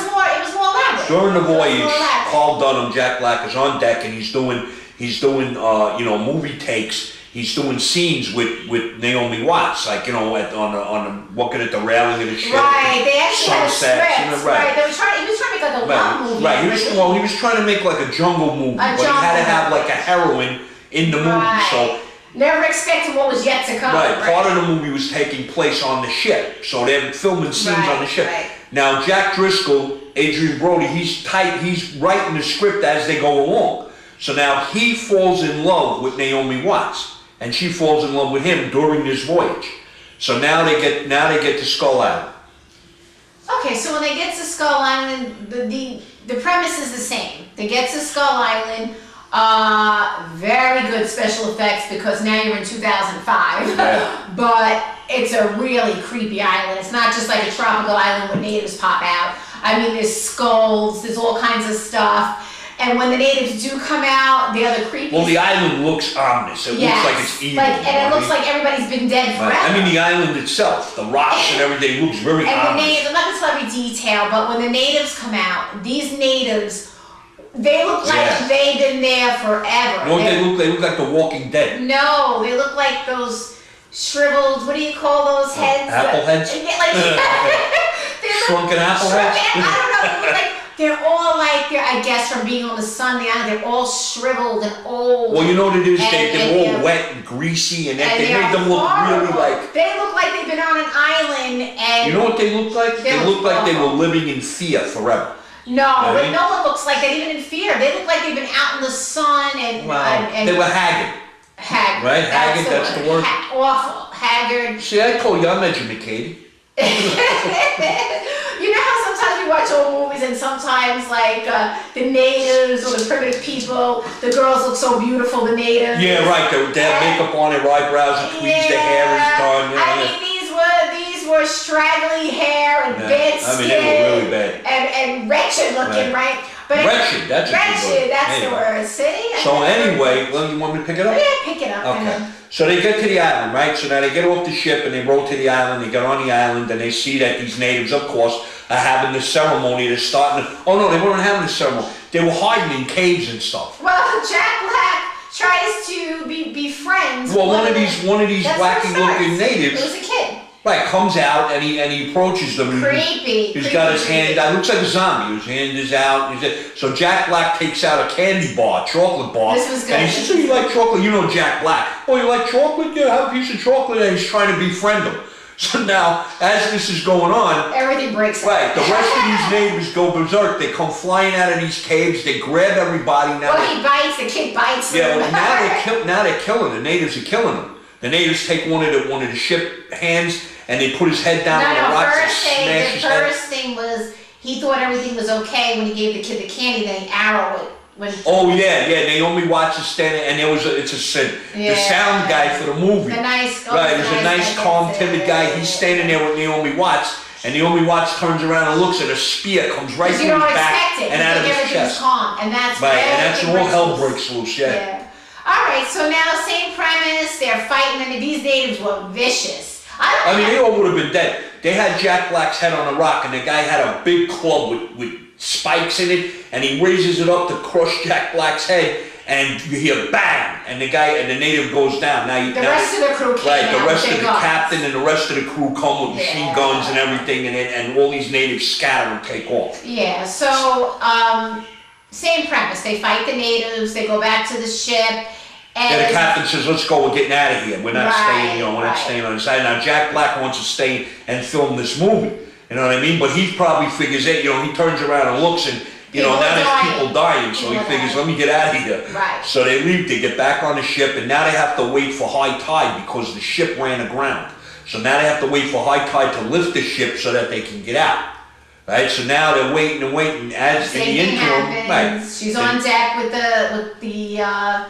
more elaborate. During the voyage, Carl Dunham, Jack Black, is on deck, and he's doing movie takes. He's doing scenes with Naomi Watts, like, looking at the railing of the ship. Right, they actually had a sunsets, script. Right, he was trying to make like a love movie. Right, he was trying to make like a jungle movie, but he had to have like a heroine in the movie, so. Never expected what was yet to come. Right, part of the movie was taking place on the ship, so they're filming scenes on the ship. Right. Now, Jack Driscoll, Adrien Brody, he's writing the script as they go along. So now he falls in love with Naomi Watts, and she falls in love with him during this voyage. So now they get to Skull Island. Okay, so when they get to Skull Island, the premise is the same. They get to Skull Island. Very good special effects because now you're in 2005. Yeah. But it's a really creepy island. It's not just like a tropical island where natives pop out. I mean, there's skulls, there's all kinds of stuff. And when the natives do come out, the other creepy. Well, the island looks ominous. It looks like it's evil. And it looks like everybody's been dead forever. Right. I mean, the island itself, the rocks and everything looks very ominous. And the natives, I'm not going to tell every detail, but when the natives come out, these natives, they look like they've been there forever. No, they look like the Walking Dead. No, they look like those shriveled, what do you call those heads? Apple heads? Shrunken apple heads? I don't know, they're all I guess from being on the sun, the island, they're all shriveled and old. Well, you know what it is? They're all wet and greasy, and they made them look really like... They look like they've been on an island, and... You know what they look like? They look like they were living in fear forever. No, but no one looks like that, even in fear. They look like they've been out in the sun and they were haggard. Haggard. Right? Haggard, that's the word. Awful. Haggard. See, I call you, I'm educated. You know how sometimes we watch old movies and sometimes the natives or the primitive people, the girls look so beautiful, the natives. Yeah, right. They have makeup on, their eyebrows are tweezed, their hair is done. I mean, these were straggly hair and bad skin. I mean, they were really bad. And wretched looking, right? But wretched, that's a good word. That's the word. See? So anyway, well, you want me to pick it up? Yeah, pick it up. Okay. So they get to the island, right? So now they get off the ship and they row to the island. They get on the island and they see that these natives, of course, are having the ceremony. They're starting to... Oh, no, they weren't having the ceremony. They were hiding in caves and stuff. Well, Jack Black tries to be friends. Well, one of these wacky-looking natives... It was a kid. Right, comes out and he approaches them. Creepy. He's got his hand out. Looks like a zombie. His hand is out. So Jack Black takes out a candy bar, chocolate bar. This was good. And he says, "So you like chocolate?" You know Jack Black. "Oh, you like chocolate? Yeah, have a piece of chocolate." And he's trying to befriend him. So now, as this is going on, everything breaks up. Right, the rest of these natives go berserk. They come flying out of these caves. They grab everybody. Now he bites. The kid bites. Yeah, well, now they're killing. The natives are killing them. The natives take one of the ship hands and they put his head down on the rocks and smash his head. The first thing was he thought everything was okay when he gave the kid the candy. Then he arrowed it. Naomi Watts is standing, and the sound guy for the movie. The nice, he's a nice, calm, timid guy. He's standing there with Naomi Watts, and Naomi Watts turns around and looks at a spear comes right through his back and out of his chest. Calm, and that's right, and that's when all hell breaks loose. Yeah. All right, so now same premise. They're fighting, and these natives were vicious. I mean, they all would have been dead. They had Jack Black's head on a rock, and the guy had a big club with spikes in it, and he raises it up to crush Jack Black's head, and you hear bang, and the native goes down. The rest of the crew came right, the rest of the captain and the rest of the crew come with machine guns and everything, and all these natives scatter and take off. Yeah, so same premise. They fight the natives, they go back to the ship, and the captain says, "Let's go, we're getting out of here. We're not staying, we're not staying on the side." Now Jack Black wants to stay and film this movie. You know what I mean? But he probably figures it, he turns around and looks and, now there's people dying, so he figures, let me get out of here. Right. So they leave, they get back on the ship, and now they have to wait for high tide because the ship ran aground. So now they have to wait for high tide to lift the ship so that they can get out. Right? So now they're waiting and waiting as in the interim. Right. She's on deck with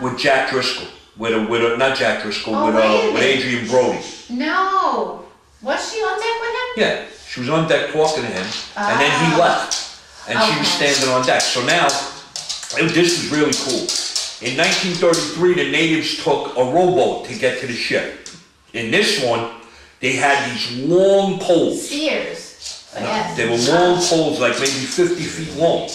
with Jack Driscoll. not Jack Driscoll, Oh, with Adrien Brody. No. Was she on deck with him? Yeah, she was on deck talking to him, and then he left, and she was standing on deck. So now, this was really cool. In 1933, the natives took a rowboat to get to the ship. In this one, they had these long poles. Spears. No, they were long poles, like maybe 50 feet long.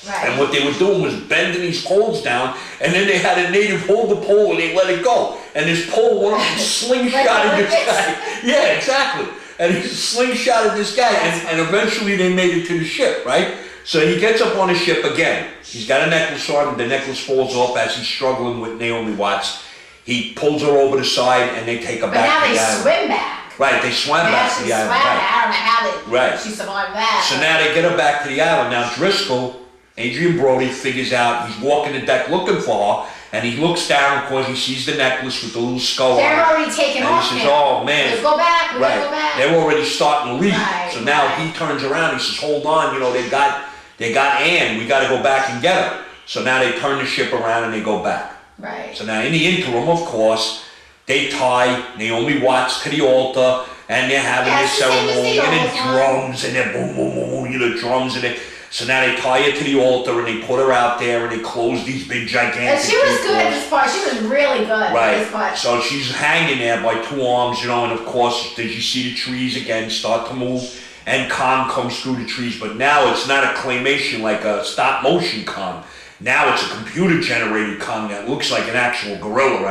Right. And what they were doing was bending these poles down, and then they had a native hold the pole and they let it go. And this pole went up and slingshotted this guy. Yeah, exactly. And he slingshotted this guy, and eventually they made it to the ship, right? So he gets up on the ship again. He's got a necklace on, the necklace falls off as he's struggling with Naomi Watts. He pulls her over the side and they take her back to the island. But now they swim back. Right, they swam back to the island. I don't know how she survived that. So now they get her back to the island. Now Driscoll, Adrien Brody, figures out, he's walking the deck looking for her, and he looks down because he sees the necklace with the little skull on it. They're already taking off now. And he says, oh man. Let's go back, we gotta go back. They're already starting to leave. Right, so now he turns around, he says, hold on, they got Ann, we gotta go back and get her. So now they turn the ship around and they go back. Right. So now in the interim, of course, they tie Naomi Watts to the altar, and they're having this ceremony, and the drums, and they're boom, boom, boom, boom, drums, and so now they tie her to the altar, and they put her out there, and they close these big, gigantic. And she was good at this part. She was really good at this part. So she's hanging there by two arms, and of course, did you see the trees again start to move, and Khan comes through the trees, but now it's not a claymation like a stop motion Khan. Now it's a computer-generated Kong that looks like an actual gorilla,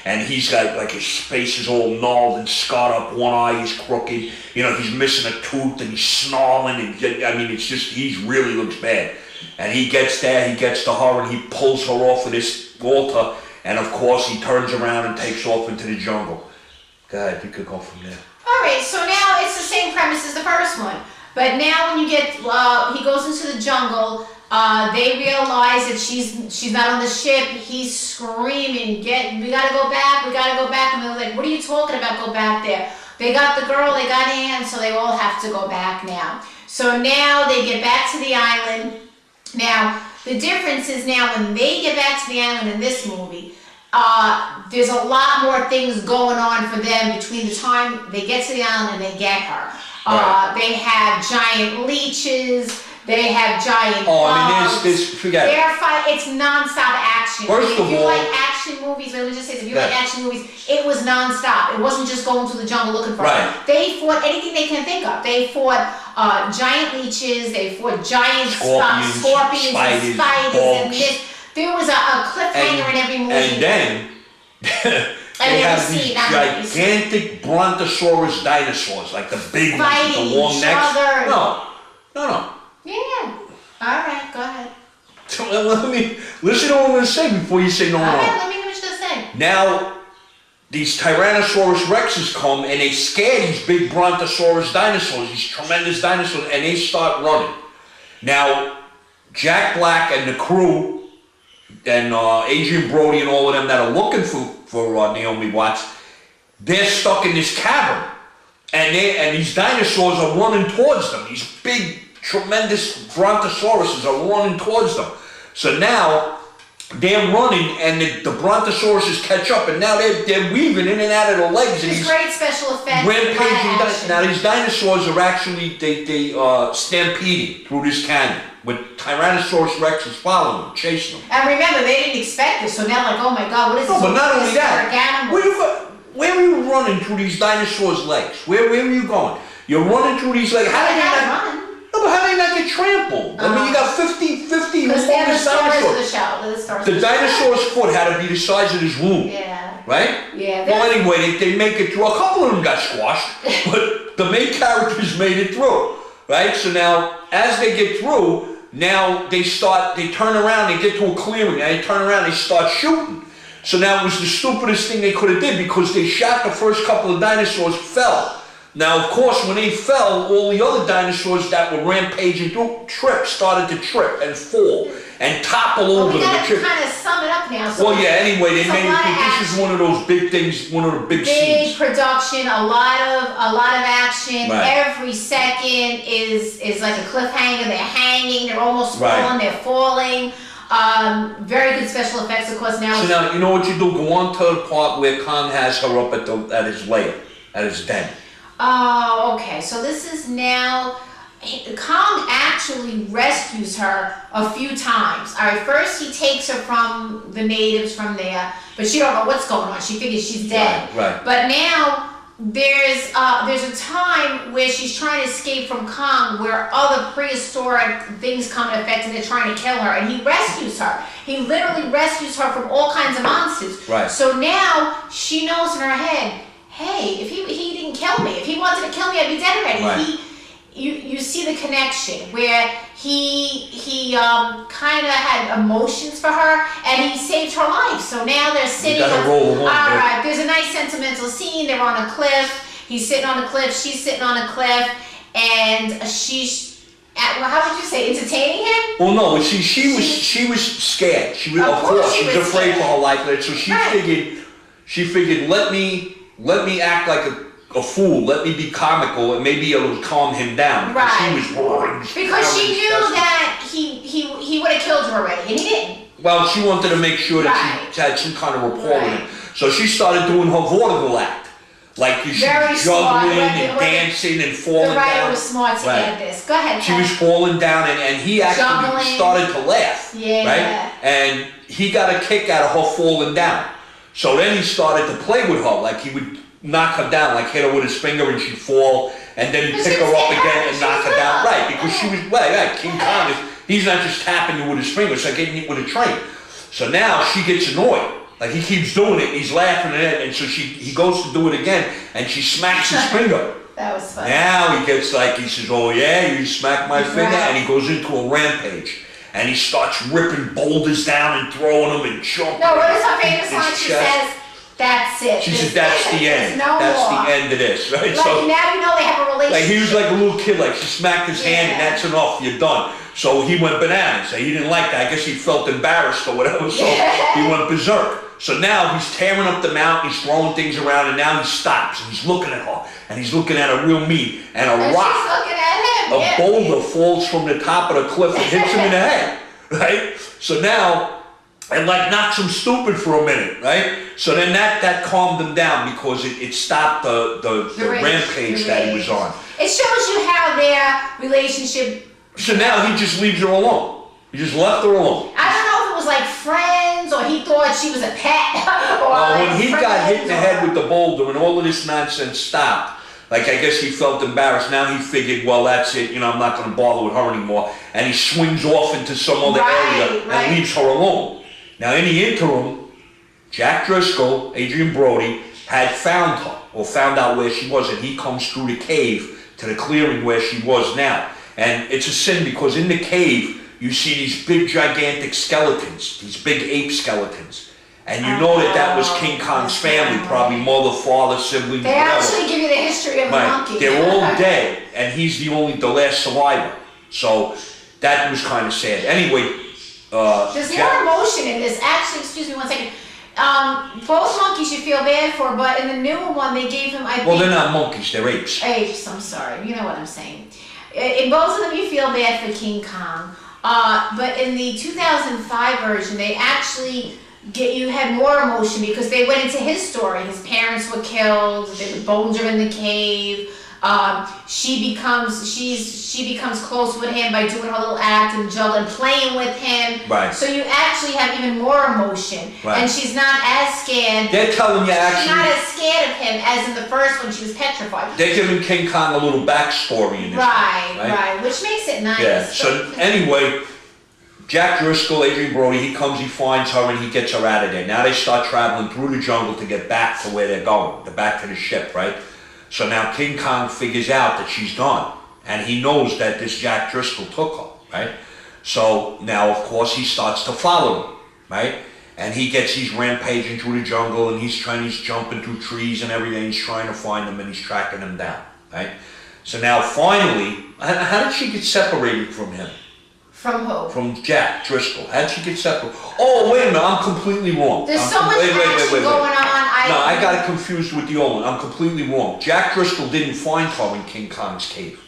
and he's got, like, his face is all gnarled and scarred up, one eye is crooked, he's missing a tooth, and he's snarling, and, it's just, he really looks bad. And he gets there, he gets to her, and he pulls her off of this altar, and of course he turns around and takes off into the jungle. God, we could go from there. Alright, so now it's the same premise as the first one, but now when you get, he goes into the jungle, they realize that she's not on the ship. He's screaming, we gotta go back, and they're like, what are you talking about, go back there? They got the girl, they got Ann, so they all have to go back now. So now they get back to the island. Now, the difference is now when they get back to the island in this movie, there's a lot more things going on for them between the time they get to the island and they get her. Right. They have giant leeches. They have giant bugs. Forget it. It's non-stop action. First of all, if you like action movies, let me just say, if you like action movies, it was non-stop. It wasn't just going through the jungle looking for her. They fought anything they can think of. They fought giant leeches, they fought giant scorpions, spiders, and this. There was a cliffhanger in every movie. And then they have these gigantic brontosaurus dinosaurs, like the big ones with the long necks. No. Yeah. Alright, go ahead. Let me listen to what I'm going to say before you say no. Alright, let me know what you're going to say. Now, these Tyrannosaurus Rexes come and they scare these big brontosaurus dinosaurs, these tremendous dinosaurs, and they start running. Now, Jack Black and the crew, and Adrien Brody and all of them that are looking for Naomi Watts, they're stuck in this cavern. And these dinosaurs are running towards them. These big, tremendous brontosauruses are running towards them. So now they're running, and the brontosauruses catch up, and now they're weaving in and out of the legs. It's great special effects. Rampaging. Now these dinosaurs are actually they stampeding through this canyon with Tyrannosaurus Rex is following them, chasing them. And remember, they didn't expect this, so now like, oh my God, what is this? No, but not only that. Where were you running through these dinosaurs' legs? Where were you going? You're running through these legs. How do they not get trampled? You got 50 because they're the stars of the show. The dinosaur's foot had to be the size of this room. Yeah. Right? Yeah. Well, anyway, they make it through. A couple of them got squashed, but the main characters made it through. Right? So now, as they get through, now they turn around, they get to a clearing, and they turn around, they start shooting. So now it was the stupidest thing they could have did, because they shot the first couple of dinosaurs, fell. Now, of course, when they fell, all the other dinosaurs that were rampaging through started to trip and fall and topple over them. We gotta kind of sum it up now. So anyway, they made it. This is one of those big things, one of the big scenes. Big production, a lot of action. Right. Every second is like a cliffhanger. They're hanging. They're almost falling. They're falling. Very good special effects, of course. Now, So now, you know what you do? Go on to the part where Kong has her up at his lair, at his den. oh, okay. So this is now. Kong actually rescues her a few times. All right, first he takes her from the natives from there, but she don't know what's going on. She figures she's dead. Right. But now there's a time where she's trying to escape from Kong, where other prehistoric things come in effect and they're trying to kill her, and he rescues her. He literally rescues her from all kinds of monsters. Right. So now she knows in her head, hey, if he didn't kill me, if he wanted to kill me, I'd be dead already. Right. You see the connection where he kind of had emotions for her and he saved her life. So now they're sitting. You gotta roll along. All right, there's a nice sentimental scene. They're on a cliff. He's sitting on a cliff. She's sitting on a cliff, and she's how would you say, entertaining him? Well, no. She was scared. She was, of course, she was afraid scared. for her life. So she figured, let me act like a fool. Let me be comical, and maybe it'll calm him down. Right. She was roaring. Because she knew that he would have killed her already, and he didn't. Well, she wanted to make sure that she had some kind of rapport with him. So she started doing her vaudeville act. Like she's juggling and dancing and falling down. The writer was smart to add this. Go ahead. She was falling down, and he actually Juggling. started to laugh. Yeah. Right? And he got a kick out of her falling down. So then he started to play with her, like he would knock her down, like hit her with his finger and she'd fall, and then he'd pick her up again and knock her down. Right, because she was, right, King Kong he's not just tapping you with his finger, it's like hitting you with a train. So now she gets annoyed. Like he keeps doing it, he's laughing at it, and so he goes to do it again, and she smacks his finger. That was funny. Now he gets like, he says, oh yeah, you smacked my finger, and he goes into a rampage. And he starts ripping boulders down and throwing them and jumping. No, what is her famous line? She says, that's it. She said, that's the end. No that's more. the end of this, right? Like, So now you know they have a relationship. like he was like a little kid, like she smacked his hand and that's enough, you're done. So he went bananas. He didn't like that. I guess he felt embarrassed or whatever, so he went berserk. So now he's tearing up the mountain, he's throwing things around, and now he stops and he's looking at her. And he's looking at her real mean. And a rock, she's looking at him. a boulder falls from the top of the cliff and hits him in the head. Right? So now, and like knocks him stupid for a minute, right? So then that calmed him down because it stopped the rampage that he was on. It shows you how their relationship. So now he just leaves her alone. He just left her alone. I don't know if it was like friends or he thought she was a pet. Or When he got hit in the head with the boulder and all of this nonsense stopped, like I guess he felt embarrassed. Now he figured, well, that's it. I'm not going to bother with her anymore. And he swings off into some other area and leaves her alone. Now in the interim, Jack Driscoll, Adrien Brody, had found her or found out where she was, and he comes through the cave to the clearing where she was now. And it's a sin because in the cave you see these big gigantic skeletons, these big ape skeletons. And you know that was King Kong's family, probably mother, father, siblings, They whatever. actually give you the history of the monkey. They're all dead, and he's the last survivor. So that was kind of sad. Anyway, there's more emotion in this. Actually, excuse me one second. Both monkeys you feel bad for, but in the newer one they gave him, I think. Well, they're not monkeys, they're apes. Apes, I'm sorry. You know what I'm saying. In both of them you feel bad for King Kong. But in the 2005 version, they actually you had more emotion because they went into his story. His parents were killed. The bones are in the cave. She becomes close with him by doing her little act and juggling, playing with him. Right. So you actually have even more emotion. Right. And she's not as scared. They're telling you She's not actually. as scared of him as in the first one. She was petrified. They're giving King Kong a little backstory in this. Right. Which makes it nice. Yeah. So anyway, Jack Driscoll, Adrien Brody, he comes, he finds her, and he gets her out of there. Now they start traveling through the jungle to get back to where they're going, back to the ship, right? So now King Kong figures out that she's gone, and he knows that this Jack Driscoll took her, right? So now, of course, he starts to follow him, right? And he's rampaging through the jungle, and he's jumping through trees and everything. He's trying to find them, and he's tracking them down, right? So now, finally, how did she get separated from him? From who? From Jack Driscoll. How did she get separated? Oh, wait a minute, I'm completely wrong. There's so much action going on. I got it confused with the old one. I'm completely wrong. Jack Driscoll didn't find her in King Kong's cave.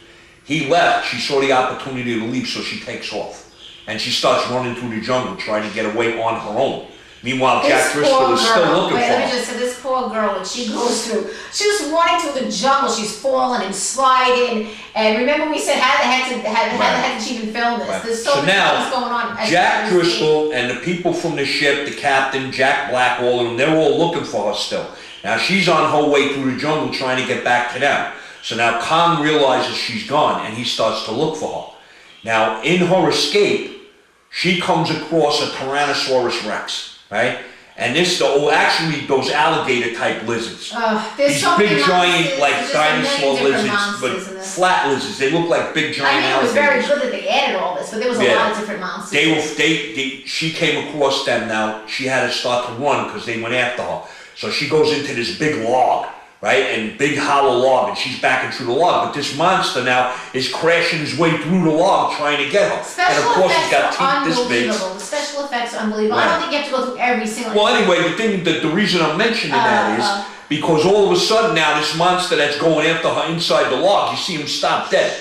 He left. She saw the opportunity to leave, so she takes off. and she starts running through the jungle trying to get away on her own. Meanwhile, This Jack Driscoll is still looking Wait, for let me her. just say, this poor girl, what she goes through. She was running through the jungle. She's falling and sliding. And remember, we said how the heck did she even film this? Right. There's so many things going on. Jack Driscoll and the people from the ship, the captain, Jack Black, all of them, they're all looking for her still. Now she's on her way through the jungle trying to get back to them. So now Kong realizes she's gone and he starts to look for her. Now in her escape, she comes across a Tyrannosaurus Rex, right? And actually those alligator type lizards. There's These so big many giant monsters, like there's dinosaur a million different lizards, but monsters flat lizards. They look like big giant it was very alligators. good that they added all this, but there was a lot of different monsters. She came across them now. She had to start to run because they went after her. So she goes into this big log, right? And big hollow log, and she's backing through the log. But this monster now is crashing his way through the log trying to get her. And of course he's got teeth this big. The special effects are unbelievable. Right. I don't think you have to go through every single Well, anyway, the reason I'm mentioning that is because all of a sudden now this monster that's going after her inside the log, you see him stop dead.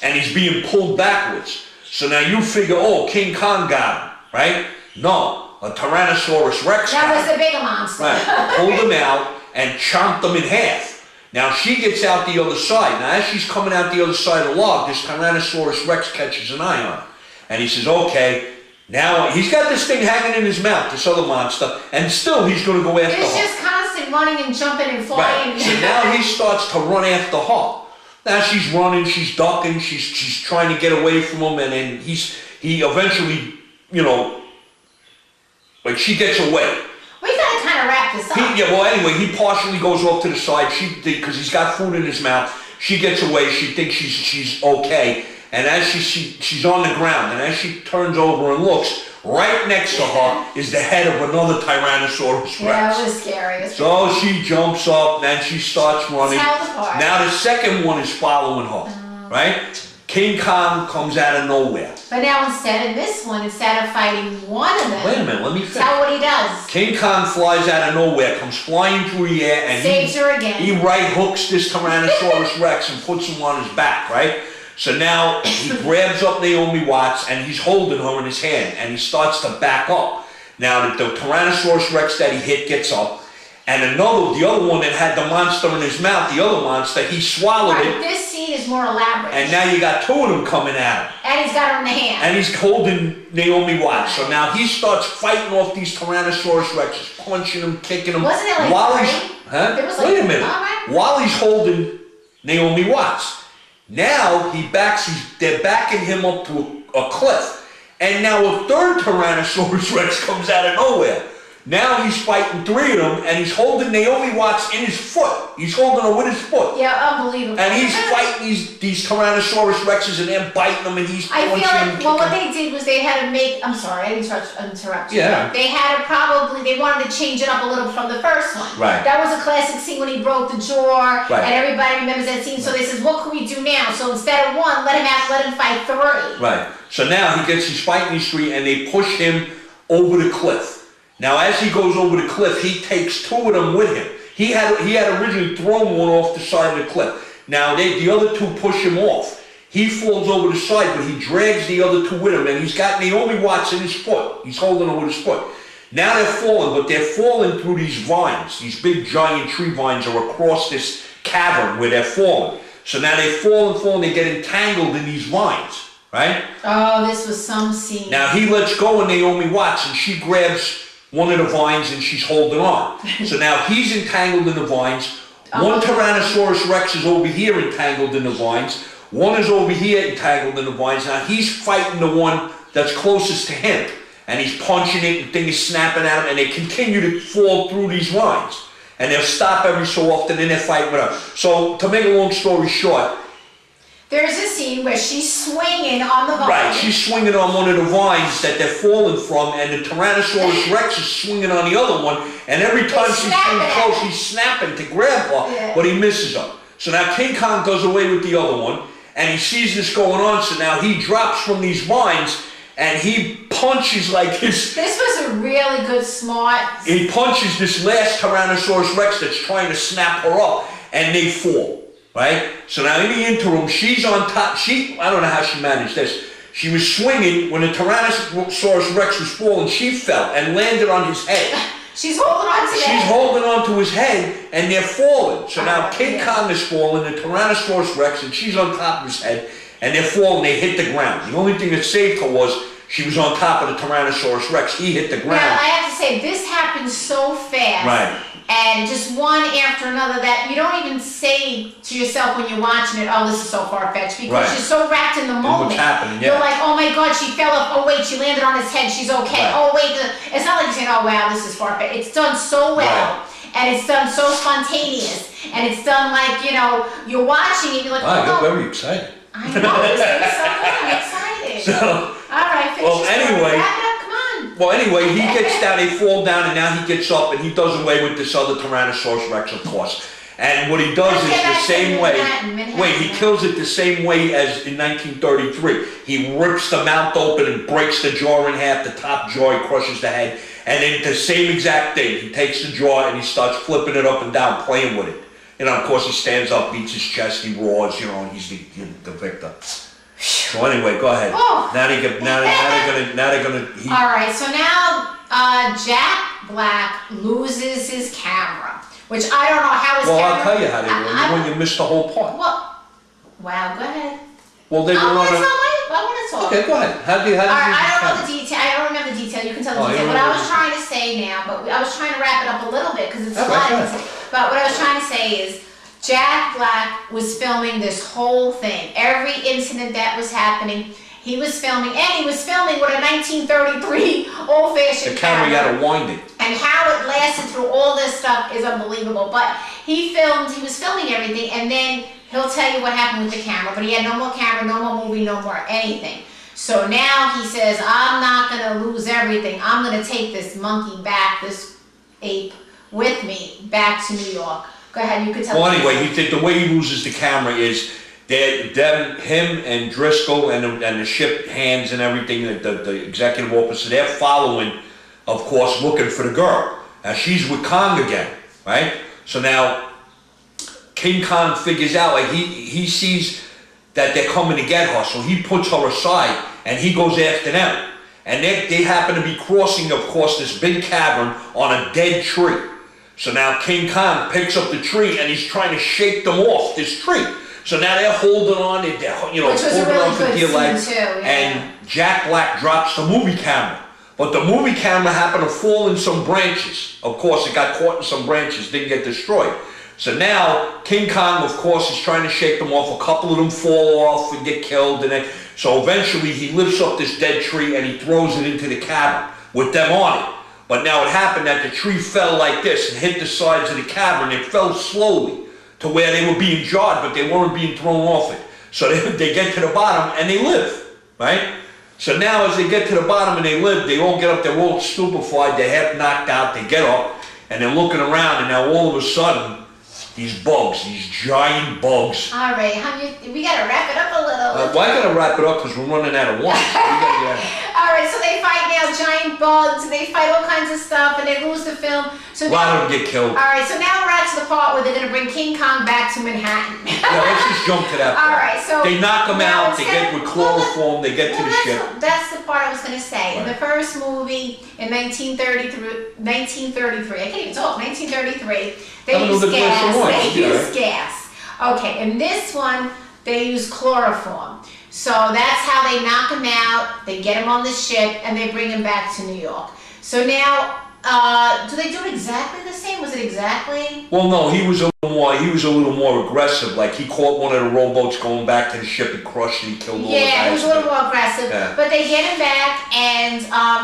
And he's being pulled backwards. So now you figure, oh, King Kong got him, right? No. A Tyrannosaurus Rex. That was the bigger monster. Right. Pulled him out and chomped him in half. Now she gets out the other side. Now as she's coming out the other side of the log, this Tyrannosaurus Rex catches an eye on her. And he says, okay, now he's got this thing hanging in his mouth, this other monster, and still he's going to go after her. It's just constant running and jumping and flying. Right. So now he starts to run after her. Now she's running, she's ducking, she's trying to get away from him, and then he eventually, like she gets away. We gotta kind of wrap this up. Anyway, he partially goes off to the side. Because he's got food in his mouth. She gets away. She thinks she's okay. And as she's on the ground, and as she turns over and looks, right next to her is the head of another Tyrannosaurus Rex. Yeah, it was scary. So she jumps up, and she starts running. Now the second one is following her, right? King Kong comes out of nowhere. But now instead of fighting one of them, wait a minute, let me finish. Tell what he does. King Kong flies out of nowhere, comes flying through the air, and saves her again. He right hooks this Tyrannosaurus Rex and puts him on his back, right? So now he grabs up Naomi Watts and he's holding her in his hand and he starts to back up. Now the Tyrannosaurus Rex that he hit gets up, and the other one that had the monster in his mouth, the other monster, he swallowed it. This scene is more elaborate. And now you got two of them coming at him. And he's got her in the hand. And he's holding Naomi Watts. So now he starts fighting off these Tyrannosaurus Rexes, punching them, kicking them. Wasn't it like while Wray? he's, wait a minute. Right. While he's holding Naomi Watts. Now they're backing him up to a cliff. And now a third Tyrannosaurus Rex comes out of nowhere. Now he's fighting three of them, and he's holding Naomi Watts in his foot. He's holding her with his foot. Yeah, unbelievable. And he's fighting these Tyrannosaurus Rexes, and they're biting them, and he's punching them. I feel like, what they did was they had to make, I'm sorry, I didn't interrupt you. Yeah. They wanted to change it up a little from the first one. Right. That was a classic scene when he broke the jaw, right. And everybody remembers that scene, so they says, what can we do now? So instead of one, let him fight three. Right. So now he's fighting these three, and they push him over the cliff. Now, as he goes over the cliff, he takes two of them with him. He had originally thrown one off the side of the cliff. Now, the other two push him off. He falls over the side, but he drags the other two with him, and he's got Naomi Watts in his foot. He's holding her with his foot. Now they're falling, but they're falling through these vines. These big, giant tree vines are across this cavern where they're falling. So now they fall and fall, and they get entangled in these vines, right? Oh, this was some scene. Now, he lets go of Naomi Watts, and she grabs one of the vines and she's holding on. So now he's entangled in the vines. One Tyrannosaurus Rex is over here entangled in the vines. One is over here entangled in the vines. Now he's fighting the one that's closest to him. And he's punching it, and the thing is snapping at him, and they continue to fall through these vines. And they'll stop every so often, and they're fighting with her. So to make a long story short, there's a scene where she's swinging on the vine. Right, she's swinging on one of the vines that they're falling from, and the Tyrannosaurus Rex is swinging on the other one, and every time she's getting close, he's snapping to grab her, but he misses her. So now King Kong goes away with the other one, and he sees this going on, so now he drops from these vines, and he punches like this. This was a really good, smart... He punches this last Tyrannosaurus Rex that's trying to snap her up, and they fall. Right? So now in the interim, she's on top. I don't know how she managed this. She was swinging when the Tyrannosaurus Rex was falling. She fell and landed on his head. She's holding on to his head. She's holding on to his head, and they're falling. So now King Kong is falling, the Tyrannosaurus Rex, and she's on top of his head, and they're falling. They hit the ground. The only thing that saved her was she was on top of the Tyrannosaurus Rex. He hit the ground. Now, I have to say, this happened so fast. Right. And just one after another that you don't even say to yourself when you're watching it, oh, this is so far-fetched, because you're so wrapped in the moment. What's happening, You're like, oh my God, she fell off. Oh wait, she landed on his head. She's okay. Right. Oh wait, it's not like you're saying, oh wow, this is far-fetched. It's done so well. And it's done so spontaneous. And it's done like, you're watching it, you're like, I got very excited. I know, this is so good. I'm excited. So, all right, finish well, your story. anyway, Wrap it up, come on. Well, anyway, he gets down, they fall down, and now he gets up, and he does away with this other Tyrannosaurus Rex, of course. And what he does is the same way. Wait, he kills it the same way as in 1933. He rips the mouth open and breaks the jaw in half, the top jaw, he crushes the head, and then the same exact thing. He takes the jaw and he starts flipping it up and down, playing with it. Of course, he stands up, beats his chest, he roars, and he's the victor. So anyway, go ahead. Oh. Now they're gonna. All right, so now Jack Black loses his camera, which I don't know how his camera. Well, I'll tell you how they were. When you missed the whole part. Well, wow, go ahead. Well, they were on a. I want to talk. Okay, go ahead. How did you? All right, I don't know the detail. I don't remember the detail. You can tell the detail. What I was trying to say now, but I was trying to wrap it up a little bit because it's a lot. But what I was trying to say is, Jack Black was filming this whole thing. Every incident that was happening, he was filming, and he was filming with a 1933 old-fashioned camera. The camera, you gotta wind it. And how it lasted through all this stuff is unbelievable. But he was filming everything, and then he'll tell you what happened with the camera. But he had no more camera, no more movie, no more anything. So now he says, I'm not gonna lose everything. I'm gonna take this monkey back, this ape, with me back to New York. Go ahead, you could tell. Well, anyway, the way he loses the camera is that him and Driscoll and the ship hands and everything, the executive officer, they're following, of course, looking for the girl. Now she's with Kong again, right? So now King Kong figures out, like he sees that they're coming to get her, so he puts her aside and he goes after them. And they happen to be crossing, of course, this big cavern on a dead tree. So now King Kong picks up the tree and he's trying to shake them off this tree. So now they're holding on, they're holding on for dear life. And Jack Black drops the movie camera. But the movie camera happened to fall in some branches. Of course, it got caught in some branches, didn't get destroyed. So now King Kong, of course, is trying to shake them off. A couple of them fall off and get killed. So eventually he lifts up this dead tree and he throws it into the cavern with them on it. But now it happened that the tree fell like this and hit the sides of the cavern. It fell slowly to where they were being jarred, but they weren't being thrown off it. So they get to the bottom and they live, right? So now as they get to the bottom and they live, they all get up, they're all stupefied, they're half knocked out, they get up, and they're looking around, and now all of a sudden, these bugs, these giant bugs. All right, we gotta wrap it up a little. Well, I gotta wrap it up because we're running out of wine. All right, so they fight now giant bugs, they fight all kinds of stuff, and they lose the film. So a lot of them get killed. All right, so now we're at to the part where they're gonna bring King Kong back to Manhattan. Yeah, let's just jump to that part. All right, so they knock him out, they get with chloroform, they get to the ship. That's the part I was gonna say. Right. In the first movie in 1933, I can't even talk, 1933, they use gas. Okay, in this one, they use chloroform. So that's how they knock him out, they get him on the ship, and they bring him back to New York. So now, do they do it exactly the same? Was it exactly? Well, no, he was a little more aggressive. Like he caught one of the rowboats going back to the ship and crushed it and killed all the guys. Yeah, he was a little more aggressive. Yeah. But they get him back, and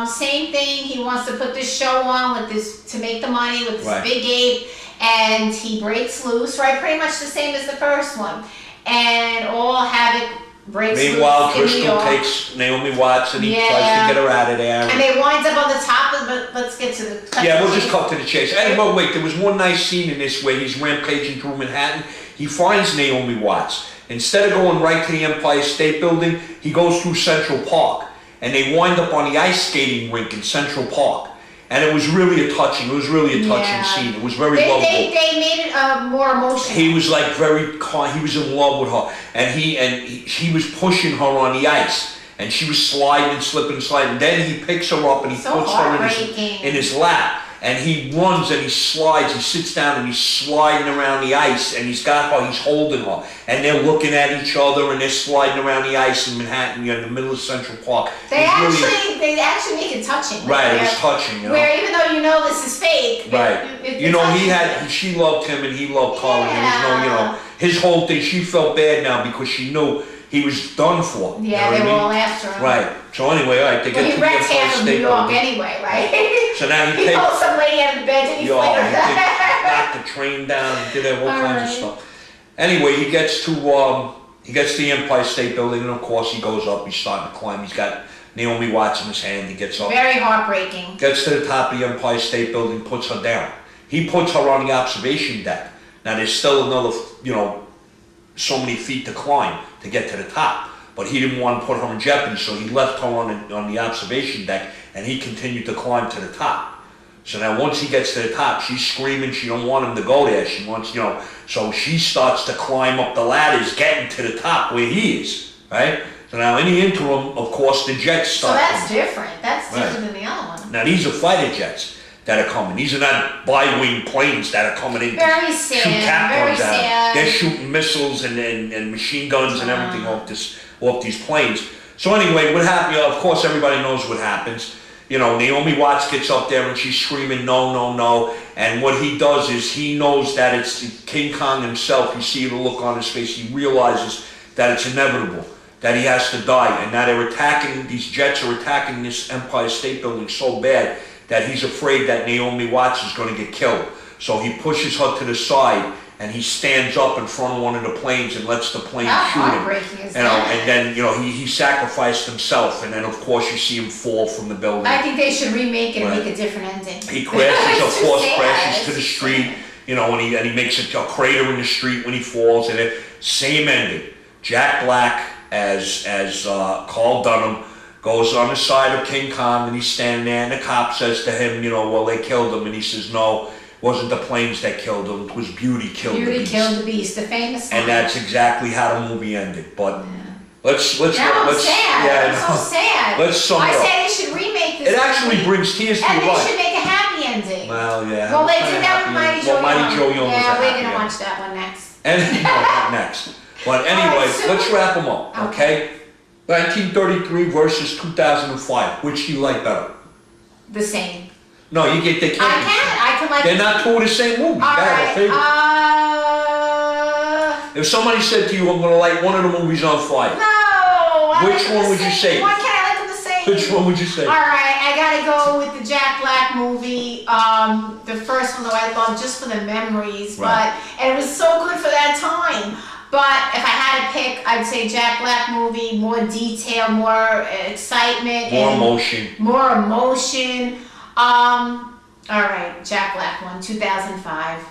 same thing. He wants to put this show on with this to make the money with this big ape, and he breaks loose. Right, pretty much the same as the first one, and all havoc. Meanwhile, Driscoll takes Naomi Watts and he tries to get her out of there. And they winds up on the top of it, but let's get to the... We'll just cut to the chase. Anyway, wait, there was one nice scene in this where he's rampaging through Manhattan. He finds Naomi Watts. Instead of going right to the Empire State Building, he goes through Central Park. And they wind up on the ice skating rink in Central Park. And it was really a touching scene. It was very lovable. They made it more emotional. He was like very calm. He was in love with her, and he was pushing her on the ice. and she was sliding and slipping and sliding. Then he picks her up and he So puts her heartbreaking. in his lap. And he runs and he slides, he sits down and he's sliding around the ice, and he's got her, he's holding her. And they're looking at each other and they're sliding around the ice in Manhattan, in the middle of Central Park. They actually make it touching. Right, it was touching, you know. Where even though you know this is fake, right. You know, she loved him and he loved her. And there was no, you know, his whole thing, she felt bad now because she knew he was done for. Yeah, they were all after him. Right. So anyway, all right, they get he wrecked half of New York anyway, right? So now he pulled some lady out of the bed and he flicked her. Knocked the train down and did all kinds of stuff. Anyway, he gets to the Empire State Building, and of course he goes up. He's starting to climb. He's got Naomi Watts in his hand. He gets up. Very heartbreaking. Gets to the top of the Empire State Building, puts her down. He puts her on the observation deck. Now there's still another, you know, so many feet to climb to get to the top. But he didn't want to put her in jeopardy, so he left her on the observation deck, and he continued to climb to the top. So now once he gets to the top, she's screaming, she don't want him to go there. She wants, you know, so she starts to climb up the ladders, getting to the top where he is, right? So now in the interim, of course, the jets start. So that's different. That's different than the other one. Now these are fighter jets that are coming. These are not bi-wing planes that are coming in very to sad, shoot cat very guns out. sad. They're shooting missiles and machine guns and everything off these planes. So anyway, what happened? Of course, everybody knows what happens. You know, Naomi Watts gets up there and she's screaming, no, no, no. And what he does is he knows that it's King Kong himself. You see the look on his face. He realizes that it's inevitable, that he has to die, and that these jets are attacking this Empire State Building so bad that he's afraid that Naomi Watts is going to get killed. So he pushes her to the side and he stands up in front of one of the planes and lets the plane shoot him. You know, and then, you know, he sacrificed himself, and then of course you see him fall from the building. I think they should remake it and make a different ending. He crashes, of course, crashes to the street, you know, and he makes a crater in the street when he falls, and same ending. Jack Black as Carl Dunham goes on the side of King Kong, and he's standing there, and the cop says to him, you know, well, they killed him, and he says, no, it wasn't the planes that killed him, it was Beauty killed the beast. Beauty killed the beast, the famous line. And that's exactly how the movie ended. But let's sad. yeah, I'm so sad. Let's sum it up. I say they should remake this. It actually brings tears to your And they eyes. should make a happy ending. Well, yeah. Well, they did that with Mighty Joe Young. Mighty Joe Young was Yeah, a we're happy gonna ending. watch that one next. And not next. But anyway, let's wrap them up, okay? 1933 versus 2005. Which do you like better? The same. No, they can't. I can like. They're not two of the same movies. All right. If somebody said to you, I'm gonna light one of the movies on fire. No. Which one would you say? Why can't I like them the same? Which one would you say? All right, I gotta go with the Jack Black movie. The first one, though, I love just for the memories, and it was so good for that time. But if I had to pick, I'd say Jack Black movie, more detail, more excitement. More emotion. More emotion. All right, Jack Black one, 2005.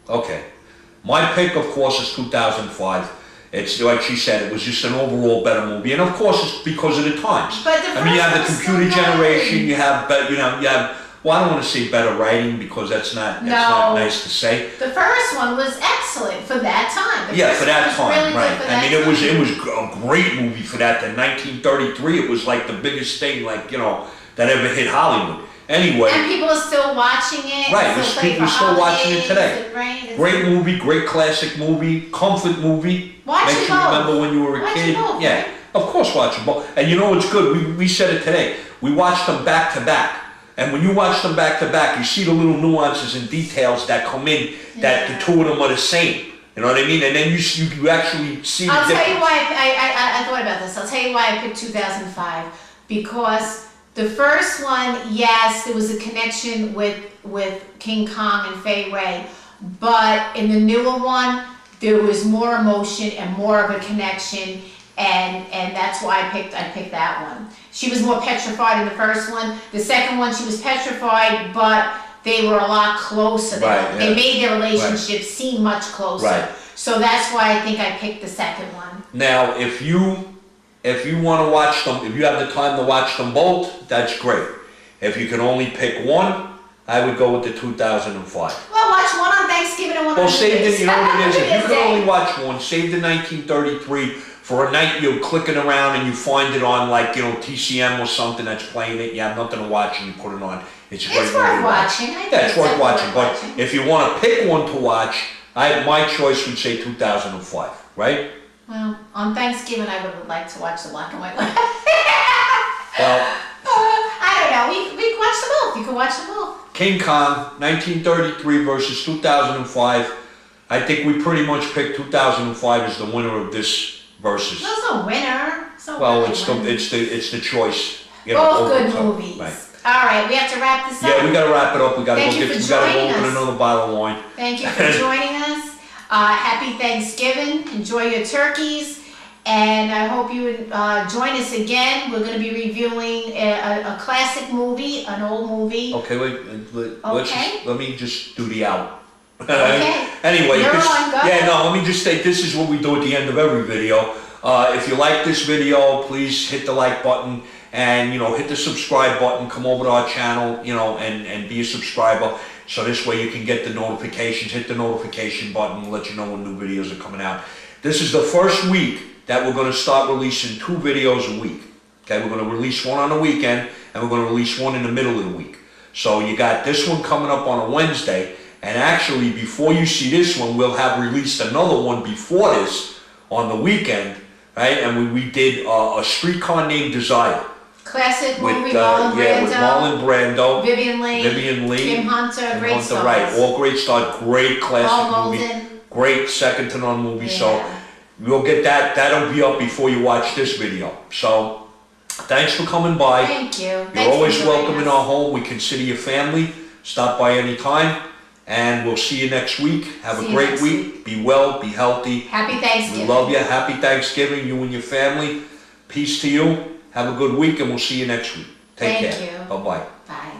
Okay. My pick, of course, is 2005. It's like she said, it was just an overall better movie, and of course, it's because of the times. But the I mean, you have the first computer was so generation. good. You have, well, I don't want to say better writing because that's not nice to say. The first one was excellent for that time. For that time, really right? I mean, it was a great movie for that. In 1933, it was like the biggest thing, like, you know, that ever hit Hollywood. Anyway. And people are still watching it. Right, people are still watching it today. Right, great movie, great classic movie, comfort movie. Makes you remember when you were a kid. Yeah, of course watch them both. And you know what's good? We said it today. We watched them back to back. And when you watch them back to back, you see the little nuances and details that come in that the two of them are the same. You know what I mean? And then you actually see the difference. I'll tell you why I thought about this. I'll tell you why I picked 2005. Because the first one, yes, there was a connection with King Kong and Fay Wray. But in the newer one, there was more emotion and more of a connection. And that's why I picked that one. She was more petrified in the first one. The second one, she was petrified, but they were a lot closer. They made their relationship seem much closer. Right. So that's why I think I picked the second one. Now, if you want to watch them, if you have the time to watch them both, that's great. If you can only pick one, I would go with the 2005. Well, watch one on Thanksgiving and one on New Year's. You know what it is? If you can only watch one, save the 1933 for a night you're clicking around and you find it on like, you know, TCM or something that's playing it, you have nothing to watch and you put it on. It's a great movie worth to watch. watching. I think Yeah, it's worth watching. But watching. if you want to pick one to watch, my choice would say 2005, right? Well, on Thanksgiving, I would like to watch the black and white one. Well, I don't know. We could watch them both. You could watch them both. King Kong, 1933 versus 2005. I think we pretty much picked 2005 as the winner of this versus. There's no winner. Well, it's the choice. You know, Both good overall. movies. Right. All right, we have to wrap this up. Yeah, we gotta wrap it up. We gotta Thank you go for we gotta go joining open us. another bottle of wine. Thank you for joining us. Happy Thanksgiving. Enjoy your turkeys. And I hope you would join us again. We're going to be reviewing a classic movie, an old movie. Okay, let me just do the out. Okay. Anyway, You're on, go ahead. let me just say this is what we do at the end of every video. If you like this video, please hit the like button and, you know, hit the subscribe button. Come over to our channel, you know, and be a subscriber. So this way you can get the notifications. Hit the notification button, we'll let you know when new videos are coming out. This is the first week that we're going to start releasing 2 videos a week. Okay, we're going to release one on the weekend and we're going to release one in the middle of the week. So you got this one coming up on a Wednesday, and actually before you see this one, we'll have released another one before this on the weekend, right? And we did A Streetcar Named Desire. Classic With, movie, Marlon Brando. with Marlon Brando, Vivian Leigh. Kim Hunter, Kim great Hunter, stars. right? All great stars, great classic Paul movie, Golden. great second to none movie. Yeah. So we'll get that. That'll be up before you watch this video. So thanks for coming by. Thank you. You're Thanks always for joining welcome us. in our home. We consider you family. Stop by anytime, and we'll see you next week. Have See a you great next week. Be well. Be healthy. Happy Thanksgiving. We love you. Happy Thanksgiving, you and your family. Peace to you. Have a good week, and we'll see you next week. Take Thank care. you. Bye-bye. Bye.